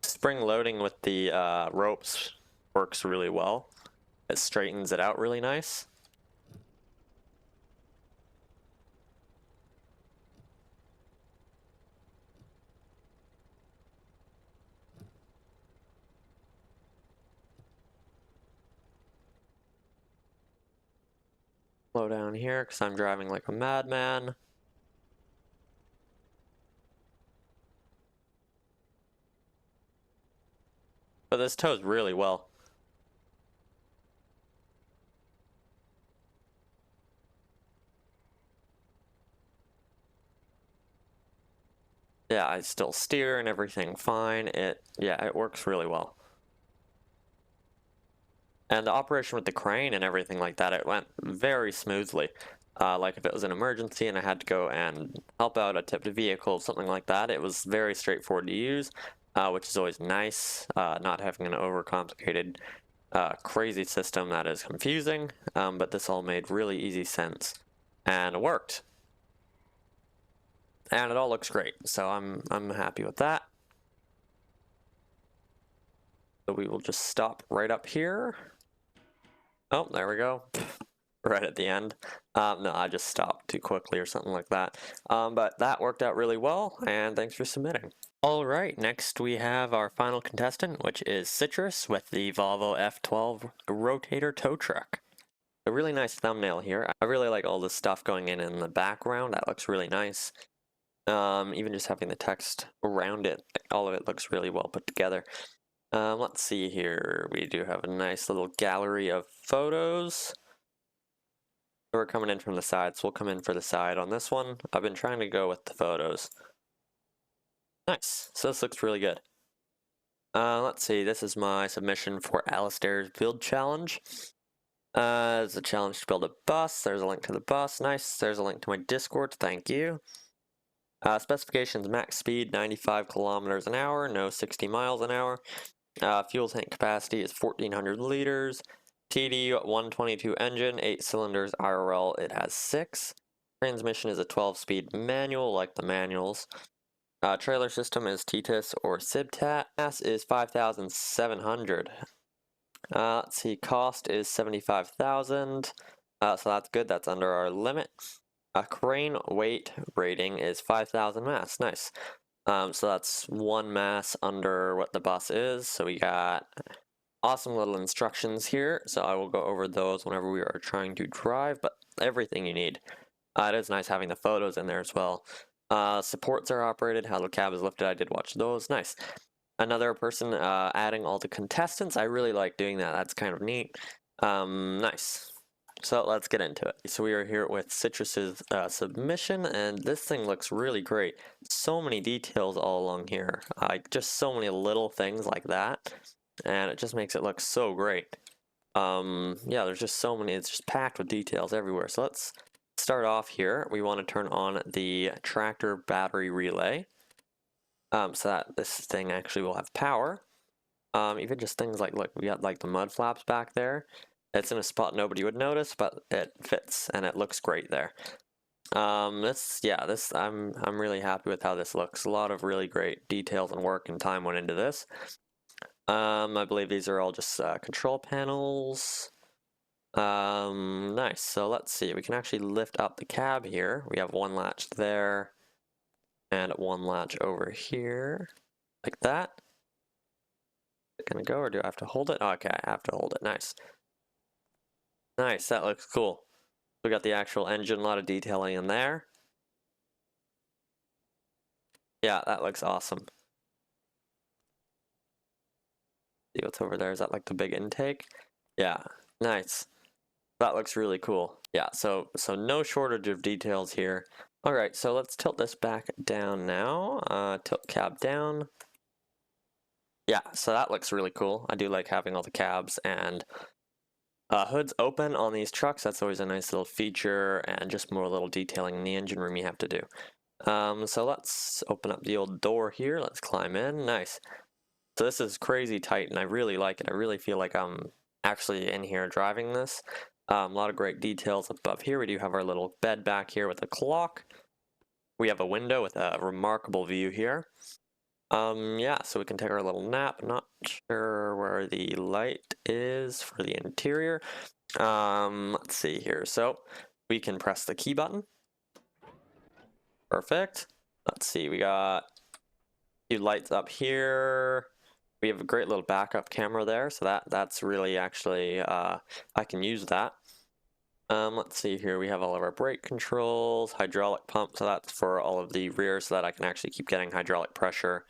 spring loading with the ropes works really well. It straightens it out really nice. Slow down here because I'm driving like a madman. But this tows really well. Yeah, I still steer and everything fine. Yeah, it works really well. And the operation with the crane and everything like that, it went very smoothly. Like if it was an emergency and I had to go and help out a tipped vehicle, something like that, it was very straightforward to use, which is always nice, not having an overcomplicated, crazy system that is confusing, but this all made really easy sense, and it worked. And it all looks great, so I'm happy with that. So we will just stop right up here. Oh, there we go. Right at the end. No, I just stopped too quickly or something like that. But that worked out really well, and thanks for submitting. All right, next we have our final contestant, which is Citrus with the Volvo F12 rotator tow truck. A really nice thumbnail here. I really like all the stuff going in the background. That looks really nice. Even just having the text around it, all of it looks really well put together. Let's see here. We do have a nice little gallery of photos. We're coming in from the side, so we'll come in for the side on this one. I've been trying to go with the photos. Nice. So this looks really good. Let's see. This is my submission for Alistair's build challenge. There's a challenge to build a bus. There's a link to the bus. Nice. There's a link to my Discord. Thank you. Specifications: max speed 95 kilometers an hour, no 60 miles an hour. Fuel tank capacity is 1400 liters. TD 122 engine, 8 cylinders. IRL it has 6. Transmission is a 12-speed manual like the manuals. Trailer system is TTIS or SIBTAT. Mass is 5,700. Let's see, cost is 75,000. So that's good, that's under our limit. Crane weight rating is 5,000 mass, nice. So that's 1 mass under what the bus is. So we got awesome little instructions here. So I will go over those whenever we are trying to drive, but everything you need. It is nice having the photos in there as well. Supports are operated, how the cab is lifted, I did watch those, nice. Another person adding all the contestants, I really like doing that, that's kind of neat. Nice. So let's get into it. So we are here with Citrus's submission, and this thing looks really great. So many details all along here, just so many little things like that, and it just makes it look so great. Yeah, there's just so many, it's just packed with details everywhere. So let's start off here. We want to turn on the tractor battery relay, so that this thing actually will have power. Even just things like, look, we got like the mud flaps back there. It's in a spot nobody would notice, but it fits and it looks great there. I'm really happy with how this looks. A lot of really great details and work and time went into this. I believe these are all just control panels. Nice. So let's see. We can actually lift up the cab here. We have one latch there and one latch over here, like that. Is it gonna go, or do I have to hold it? Oh, okay, I have to hold it. Nice. Nice, that looks cool. We got the actual engine, a lot of detailing in there. Yeah, that looks awesome. See what's over there? Is that like the big intake? Yeah, nice. That looks really cool. Yeah, so no shortage of details here. All right, so let's tilt this back down now. Tilt cab down. Yeah, so that looks really cool. I do like having all the cabs and hoods open on these trucks. That's always a nice little feature, and just more little detailing in the engine room you have to do. So let's open up the old door here. Let's climb in. Nice. So this is crazy tight, and I really like it. I really feel like I'm actually in here driving this. A lot of great details above here. We do have our little bed back here with a clock. We have a window with a remarkable view here. Yeah, so we can take our little nap. Not sure where the light is for the interior. Let's see here. So we can press the key button. Perfect. Let's see, we got a few lights up here. We have a great little backup camera there, so that's really actually, I can use that. Let's see here, we have all of our brake controls, hydraulic pump, so that's for all of the rear so that I can actually keep getting hydraulic pressure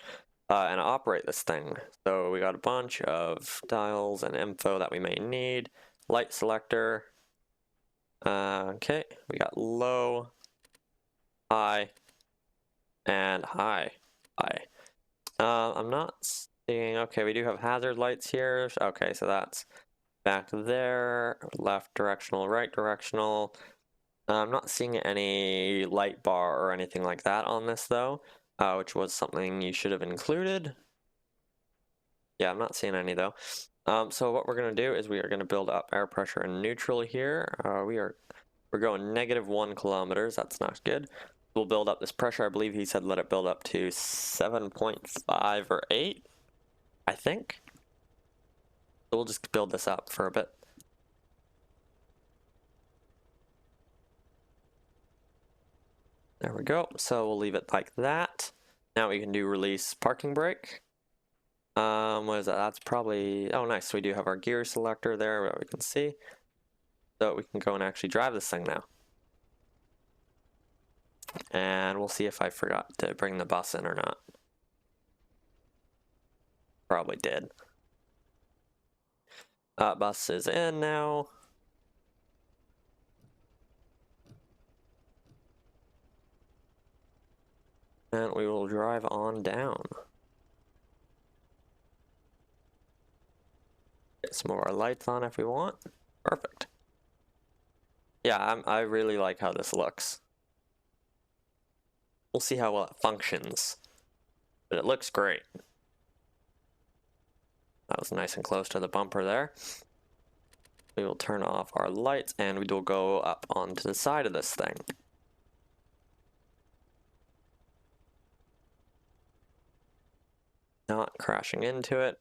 and operate this thing. So we got a bunch of dials and info that we may need. Light selector. Okay, we got low, high, and high. I'm not seeing, okay, we do have hazard lights here. Okay, so that's back there, left directional, right directional. I'm not seeing any light bar or anything like that on this though, which was something you should have included. Yeah, I'm not seeing any though. So what we're gonna do is we are gonna build up air pressure in neutral here. We're going -1 kilometers. That's not good. We'll build up this pressure. I believe he said let it build up to 7.5 or 8, I think. So we'll just build this up for a bit. There we go. So we'll leave it like that. Now we can do release parking brake. What is that? That's probably, oh nice. So we do have our gear selector there that we can see. So we can go and actually drive this thing now. and we'll see if I forgot to bring the bus in or not. Probably did. Bus is in now. And we will drive on down. Get some of our lights on if we want. Perfect. Yeah, I really like how this looks. We'll see how well it functions. But it looks great. That was nice and close to the bumper there. We will turn off our lights and we will go up onto the side of this thing. Not crashing into it.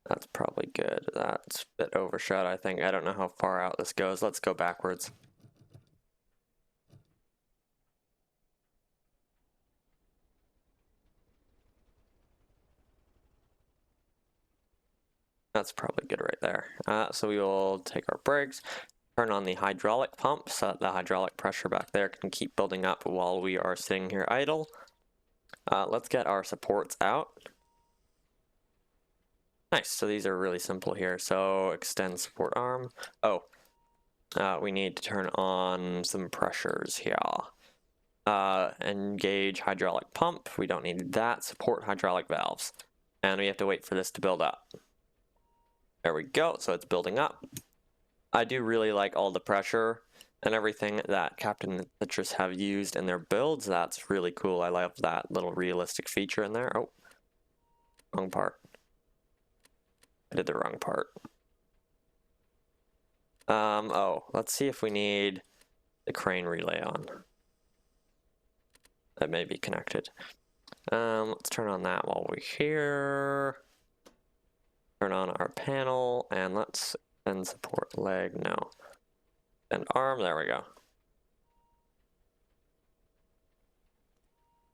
That's probably good. That's a bit overshot, I think. I don't know how far out this goes. Let's go backwards. That's probably good right there. So we will take our brakes, turn on the hydraulic pump so that the hydraulic pressure back there can keep building up while we are sitting here idle. Let's get our supports out. Nice, so these are really simple here. So extend support arm. Oh, we need to turn on some pressures here. Engage hydraulic pump. We don't need that. Support hydraulic valves. And we have to wait for this to build up. There we go, so it's building up. I do really like all the pressure and everything that Captain and Citrus have used in their builds. That's really cool. I love that little realistic feature in there. Oh, wrong part. I did the wrong part. Oh, let's see if we need the crane relay on. That may be connected. Let's turn on that while we're here. Turn on our panel and let's extend support leg. No. And arm. There we go.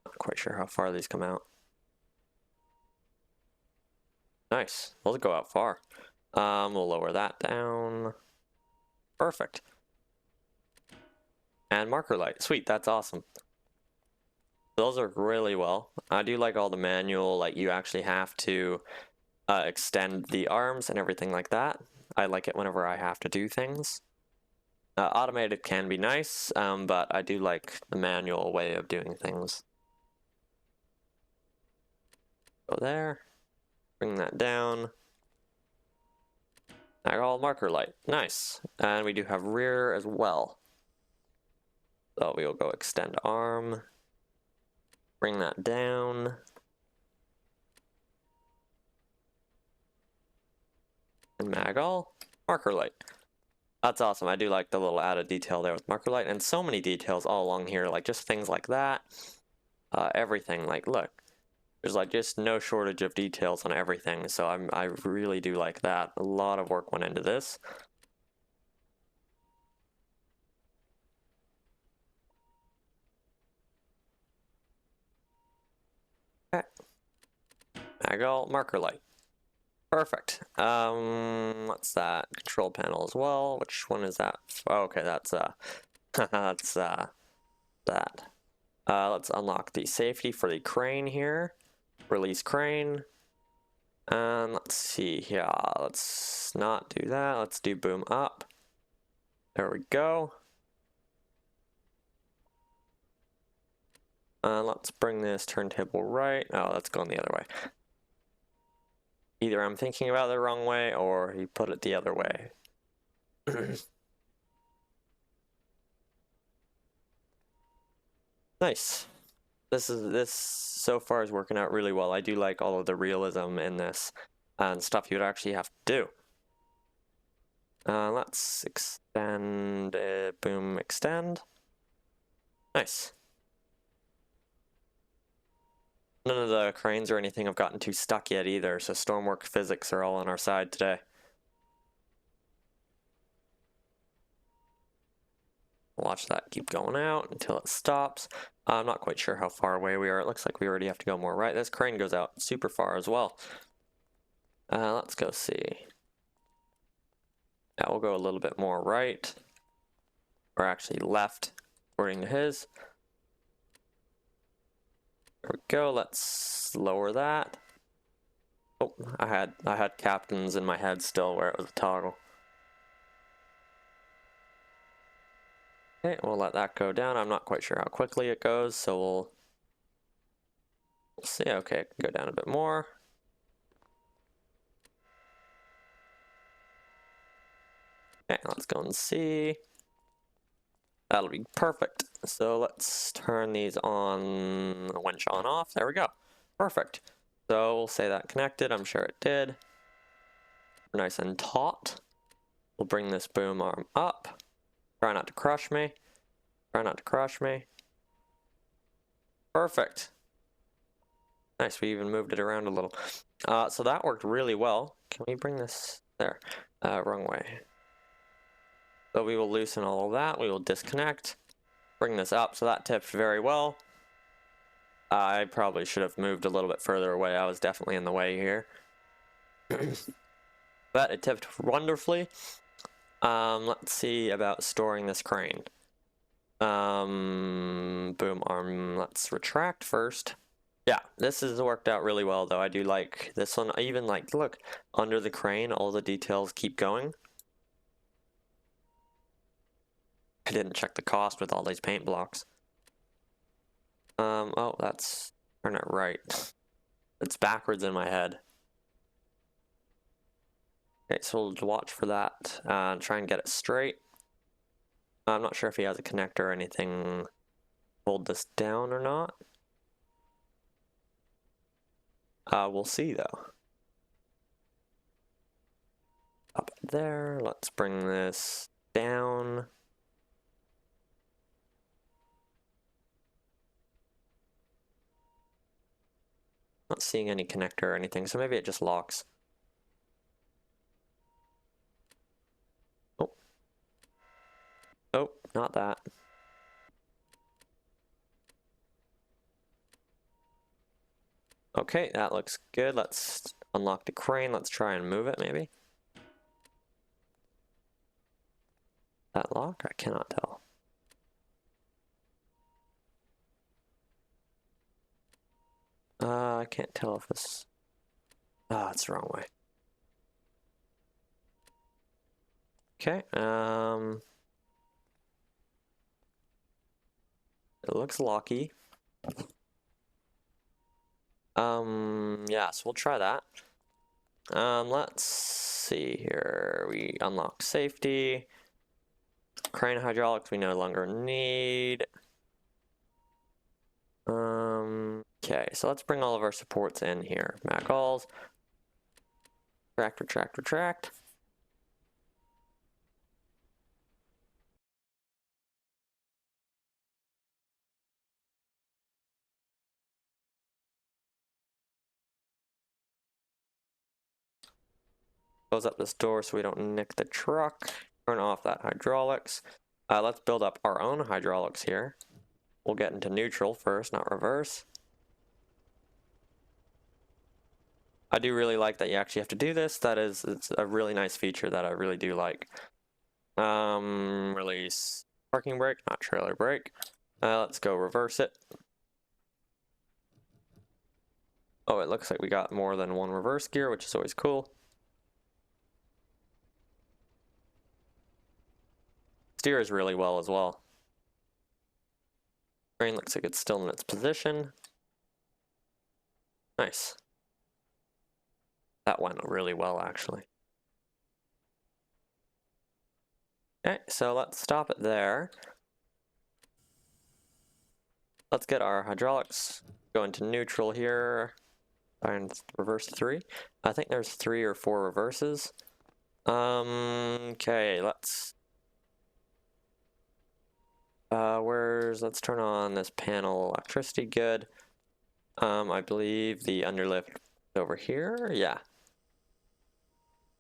Not quite sure how far these come out. Nice. Those go out far. We'll lower that down. Perfect. And marker light. Sweet. That's awesome. Those are really well. I do like all the manual, like you actually have to extend the arms and everything like that. I like it whenever I have to do things. Automated can be nice, but I do like the manual way of doing things. Go there. Bring that down. All marker light. Nice. And we do have rear as well. So we will go extend arm. Bring that down. And mag all. Marker light. That's awesome. I do like the little added detail there with marker light, and so many details all along here, like just things like that. Everything, like look, there's like just no shortage of details on everything. So I really do like that. A lot of work went into this. Okay. Mag all, marker light. Perfect. What's that? Control panel as well. Which one is that? Oh, okay, that's that's that. Let's unlock the safety for the crane here. Release crane. And let's see here. Let's not do that. Let's do boom up. There we go. Let's bring this turntable right. Oh, that's going the other way. Either I'm thinking about it the wrong way or he put it the other way. Nice. This so far is working out really well. I do like all of the realism in this and stuff you would actually have to do. Let's extend it. Boom, extend. Nice. None of the cranes or anything have gotten too stuck yet either, so stormwork physics are all on our side today. Watch that keep going out until it stops. I'm not quite sure how far away we are. It looks like we already have to go more right. This crane goes out super far as well. Let's go see. Yeah, we'll go a little bit more right. Or actually left. according to his. There we go. Let's lower that. Oh, I had captains in my head still where it was a toggle. Okay, we'll let that go down. I'm not quite sure how quickly it goes, so we'll see. Okay, go down a bit more. Okay, let's go and see. That'll be perfect. So let's turn these on, the winch on off. There we go. Perfect. So we'll say that connected. I'm sure it did. Nice and taut. We'll bring this boom arm up. Try not to crush me. Try not to crush me. Perfect. Nice, we even moved it around a little. So that worked really well. Can we bring this there? Wrong way. So we will loosen all of that. We will disconnect. Bring this up. So that tipped very well. I probably should have moved a little bit further away. I was definitely in the way here. But it tipped wonderfully. Let's see about storing this crane. Boom arm. Let's retract first. Yeah, this has worked out really well though. I do like this one. I even like, look, under the crane, all the details keep going. I didn't check the cost with all these paint blocks. Oh, that's, turn it right. It's backwards in my head. Okay, so we'll watch for that and try and get it straight. I'm not sure if he has a connector or anything. Hold this down or not. We'll see though. Up there, let's bring this down. Not seeing any connector or anything, so maybe it just locks. Oh. Oh, not that. Okay, that looks good. Let's unlock the crane. Let's try and move it, maybe. That lock? I cannot tell. I can't tell if this... Ah, it's the wrong way. Okay, it looks locky. Yeah, so we'll try that. Let's see here. We unlock safety. Crane hydraulics we no longer need. Okay, so let's bring all of our supports in here. Mag-alls. Retract, retract, retract. Close up this door so we don't nick the truck. Turn off that hydraulics. Let's build up our own hydraulics here. We'll get into neutral first, not reverse. I do really like that you actually have to do this. It's a really nice feature that I really do like. Release parking brake, not trailer brake. Let's go reverse it. Oh, it looks like we got more than one reverse gear, which is always cool. Steers really well as well. Train looks like it's still in its position. Nice. That went really well, actually. Okay, so let's stop it there. Let's get our hydraulics, go into neutral here, and reverse 3. I think there's 3 or 4 reverses. Okay, let's... let's turn on this panel electricity, good. I believe the underlift is over here, yeah.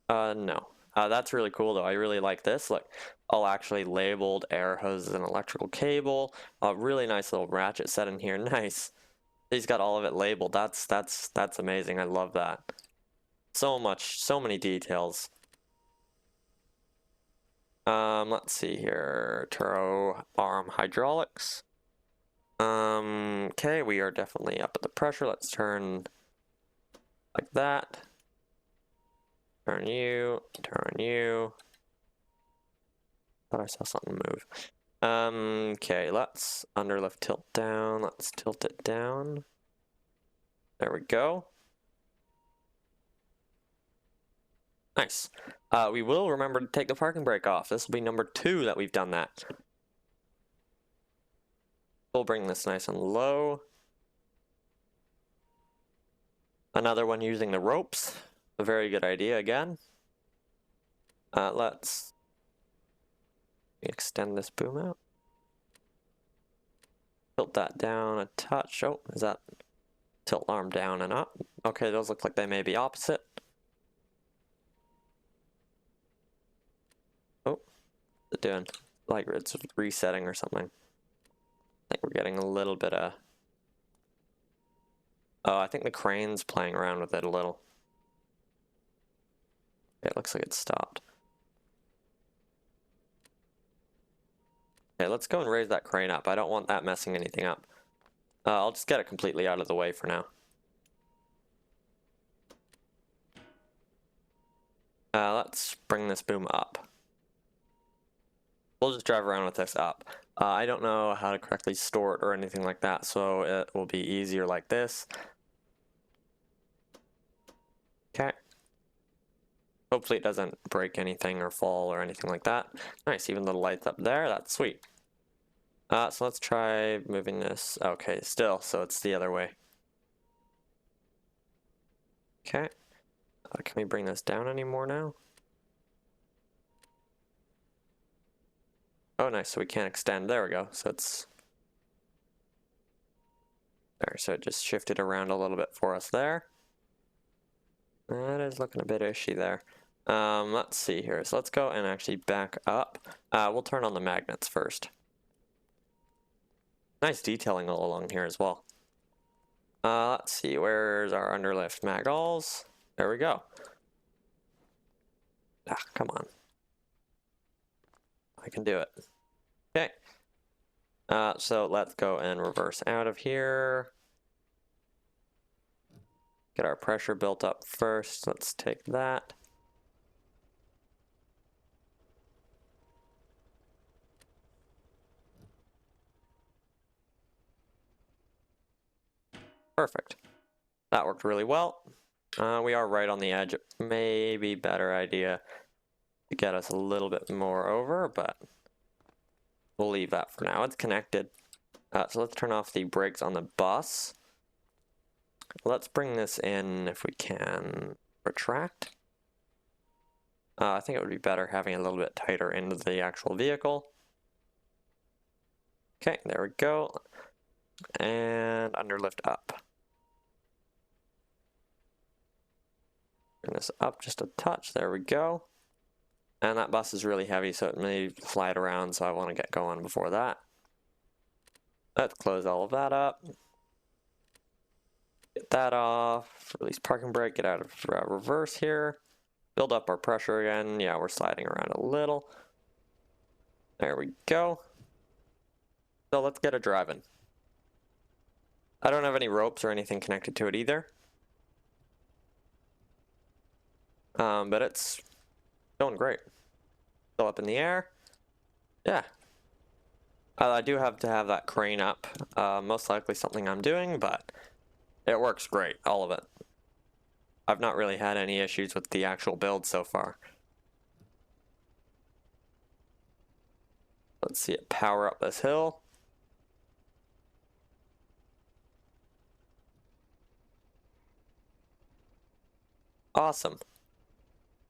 No. That's really cool though, I really like this. Look, all actually labeled air hoses and electrical cable. A really nice little ratchet set in here, nice. He's got all of it labeled, that's amazing, I love that. So many details. Let's see here. Turbo arm hydraulics. Okay, we are definitely up at the pressure. Let's turn like that. Turn you, turn you. Thought I saw something move. Okay, let's underlift tilt down. Let's tilt it down. There we go. Nice. We will remember to take the parking brake off. This will be number 2 that we've done that. We'll bring this nice and low. Another one using the ropes. A very good idea again. Let's extend this boom out. Tilt that down a touch. Oh, is that tilt arm down and up? Okay, those look like they may be opposite. Oh, what's it doing? Like it's resetting or something. I think we're getting a little bit of... Oh, I think the crane's playing around with it a little. It looks like it stopped. Okay, let's go and raise that crane up. I don't want that messing anything up. I'll just get it completely out of the way for now. Let's bring this boom up. We'll just drive around with this up. I don't know how to correctly store it or anything like that, so it will be easier like this. Okay. Hopefully it doesn't break anything or fall or anything like that. Nice, even the lights up there, that's sweet. So let's try moving this. Okay, still, so it's the other way. Okay. Can we bring this down anymore now? Oh, nice, so we can't extend. There we go. So it's... There, so it just shifted around a little bit for us there. That is looking a bit ishy there. Let's see here. So let's go and actually back up. We'll turn on the magnets first. Nice detailing all along here as well. Let's see, where's our underlift magdols? There we go. Ah, come on. I can do it. Okay. So let's go and reverse out of here. Get our pressure built up first. Let's take that. Perfect. That worked really well. We are right on the edge. Maybe better idea to get us a little bit more over, but we'll leave that for now. It's connected. So let's turn off the brakes on the bus. Let's bring this in if we can retract. I think it would be better having a little bit tighter into the actual vehicle. Okay, there we go. And underlift up. Bring this up just a touch. There we go. And that bus is really heavy, so it may slide around, so I want to get going before that. Let's close all of that up. Get that off. Release parking brake. Get out of reverse here. Build up our pressure again. Yeah, we're sliding around a little. There we go. So let's get it driving. I don't have any ropes or anything connected to it either. But it's going great. Still up in the air. Yeah. I do have to have that crane up. Most likely something I'm doing, but it works great, all of it. I've not really had any issues with the actual build so far. Let's see it power up this hill. Awesome.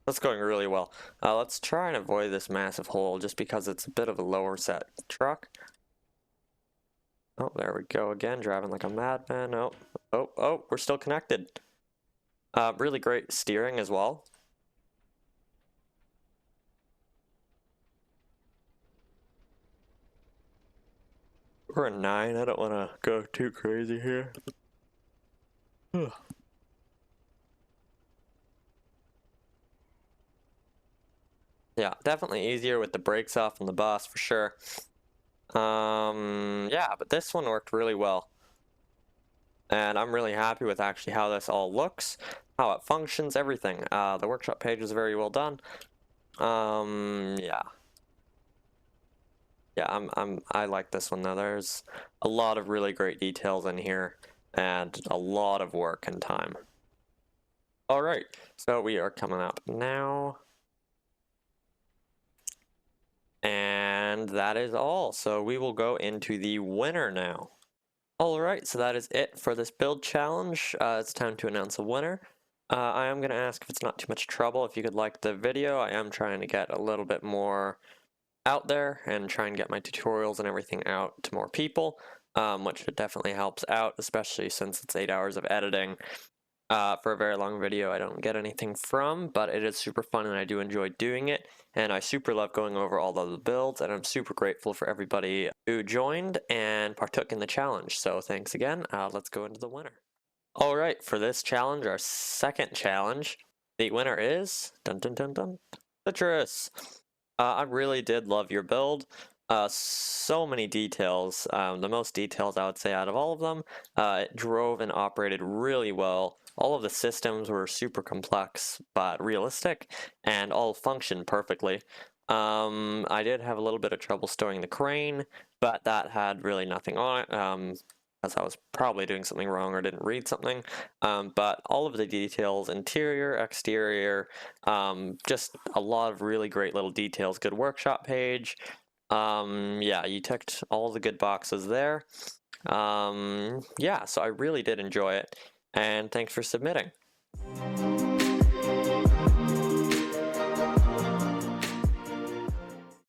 That's going really well. Let's try and avoid this massive hole just because it's a bit of a lower set truck. Oh, there we go again, driving like a madman. Oh, we're still connected. Really great steering as well. We're a 9. I don't want to go too crazy here. Yeah, definitely easier with the brakes off on the bus for sure. Yeah, but this one worked really well. And I'm really happy with actually how this all looks, how it functions, everything. The workshop page is very well done. Yeah. Yeah, I like this one though. There's a lot of really great details in here and a lot of work and time. All right, so we are coming up now. And that is all. So we will go into the winner now. Alright, so that is it for this build challenge. It's time to announce a winner. I am going to ask if it's not too much trouble if you could like the video. I am trying to get a little bit more out there and try and get my tutorials and everything out to more people, which definitely helps out, especially since it's 8 hours of editing. For a very long video I don't get anything from, but it is super fun and I do enjoy doing it, and I super love going over all of the builds, and I'm super grateful for everybody who joined and partook in the challenge, so thanks again. Let's go into the winner. Alright, for this challenge, our second challenge, the winner is, dun dun dun dun, Citrus! I really did love your build. So many details, the most details I would say out of all of them. It drove and operated really well. All of the systems were super complex but realistic and all functioned perfectly. I did have a little bit of trouble storing the crane, but that had really nothing on it, as I was probably doing something wrong or didn't read something. But all of the details, interior, exterior, just a lot of really great little details. Good workshop page. Yeah, you ticked all the good boxes there. Yeah, so I really did enjoy it, and thanks for submitting.